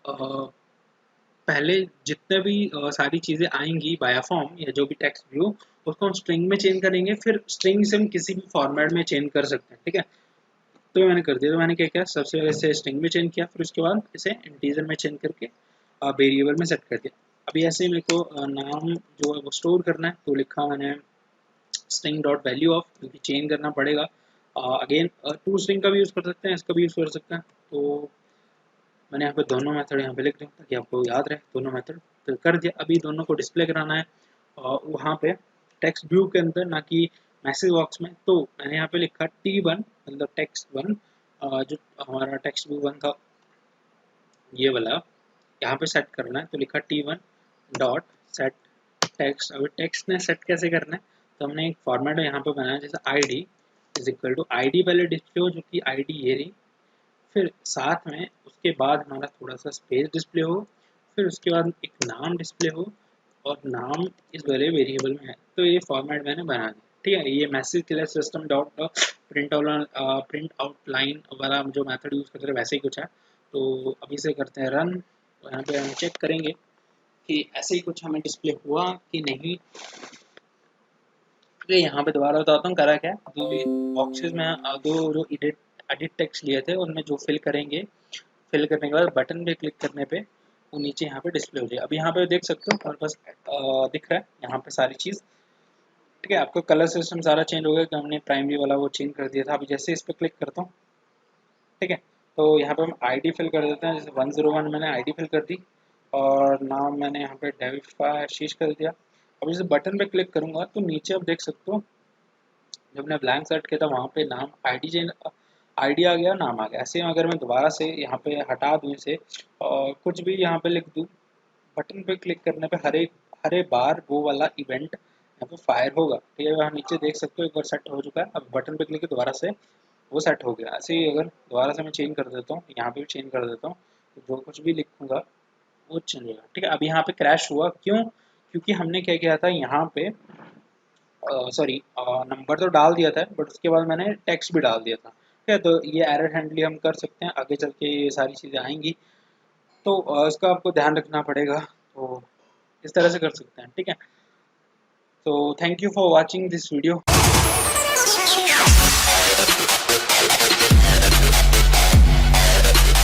पहले जितने भी सारी चीज़ें आएंगी बाया फॉर्म या जो भी टेक्स्ट व्यू, उसको हम स्ट्रिंग में चेंज करेंगे, फिर स्ट्रिंग से हम किसी भी फॉर्मेट में चेंज कर सकते हैं, ठीक है। तो मैंने कर दिया, तो मैंने क्या किया, सबसे पहले इसे स्ट्रिंग में चेंज किया, फिर उसके बाद इसे इंटीजर में चेंज करके वेरिएबल में सेट कर दिया। अभी ऐसे ही मेरे को नाम जो है वो स्टोर करना है, तो लिखा मैंने स्ट्रिंग डॉट वैल्यू ऑफ, क्योंकि चेंज करना पड़ेगा। अगेन टू स्ट्रिंग का भी यूज़ कर सकते हैं, इसका भी यूज़ कर सकते हैं। तो मैंने यहाँ पे दोनों मेथड यहाँ पे लिख दिया ताकि आपको याद रहे, दोनों मेथड तो कर दिया। अभी दोनों को डिस्प्ले कराना है वहाँ पे टेक्स्ट व्यू के अंदर, ना कि मैसेज बॉक्स में। तो मैंने यहाँ पे लिखा T1, मतलब टेक्स्ट वन, जो हमारा टेक्स्ट व्यू वन था ये वाला, यहाँ पे सेट करना है। तो लिखा T1 डॉट सेट टेक्स्ट। अभी टेक्स्ट ने सेट कैसे करना है, तो हमने एक फॉर्मेट यहाँ पे बनाया, जैसे ID is equal to ID पहले डिस्प्ले हो, जो कि ID ये रही, फिर साथ में उसके बाद हमारा थोड़ा सा स्पेस डिस्प्ले हो, फिर उसके बाद एक नाम डिस्प्ले हो, और नाम इस वाले वेरिएबल में है। तो ये फॉर्मेट मैंने बना दिया, ठीक है। ये मैसेज के लिए system dot print out line वाला जो मेथड यूज़ करते हैं वैसे ही कुछ है। तो अभी से करते हैं रन, तो यहाँ पे हम चेक करेंगे कि ऐसे ही कुछ हमें डिस्प्ले हुआ कि नहीं। तो यहाँ पे दोबारा बताता हूँ करा क्या, दो बॉक्सेस में दो जो एडिट टेक्स्ट लिए थे उनमें जो फिल करेंगे, फिल करने के बाद बटन पे क्लिक करने पे वो नीचे यहाँ पे डिस्प्ले हो जाए। अभी यहाँ पे देख सकते हो हमारे पास दिख रहा है यहाँ पे सारी चीज़, ठीक है। आपका कलर सिस्टम सारा चेंज हो गया, कि हमने प्राइमरी वाला वो चेंज कर दिया था। अभी जैसे इस पर क्लिक करता हूँ, ठीक है, तो यहाँ पे हम आईडी फिल कर देते हैं। जैसे 101 मैंने आईडी फिल कर दी, और नाम मैंने यहाँ पे डेविफा शीश कर दिया। अब जैसे बटन पे क्लिक करूँगा तो नीचे आप देख सकते हो, जब मैंने ब्लैंक सेट किया था वहाँ पे नाम आईडी आ गया, नाम आ गया। ऐसे अगर मैं दोबारा से यहाँ पे हटा दूँ इसे और कुछ भी यहाँ पे लिख दूँ, बटन पे क्लिक करने पे हर एक बार वो वाला इवेंट यहाँ पे फायर होगा, ठीक है। आप नीचे देख सकते हो एक बार सेट हो चुका है। अब बटन पे क्लिक दोबारा से वो सेट हो गया। ऐसे ही अगर दोबारा से मैं चेंज कर देता हूँ, यहाँ पे भी चेंज कर देता हूँ, तो जो कुछ भी लिखूंगा वो चेंज होगा, ठीक है। अब यहाँ पे क्रैश हुआ क्यों, क्योंकि हमने क्या किया था यहाँ पे, सॉरी नंबर तो डाल दिया था, बट उसके बाद मैंने टेक्स्ट भी डाल दिया था, ठीक है। तो ये एरर हैंडलिंग हम कर सकते हैं, आगे चल के ये सारी चीज़ें आएंगी, तो इसका आपको ध्यान रखना पड़ेगा। तो इस तरह से कर सकते हैं, ठीक है। तो thank you for watching this video.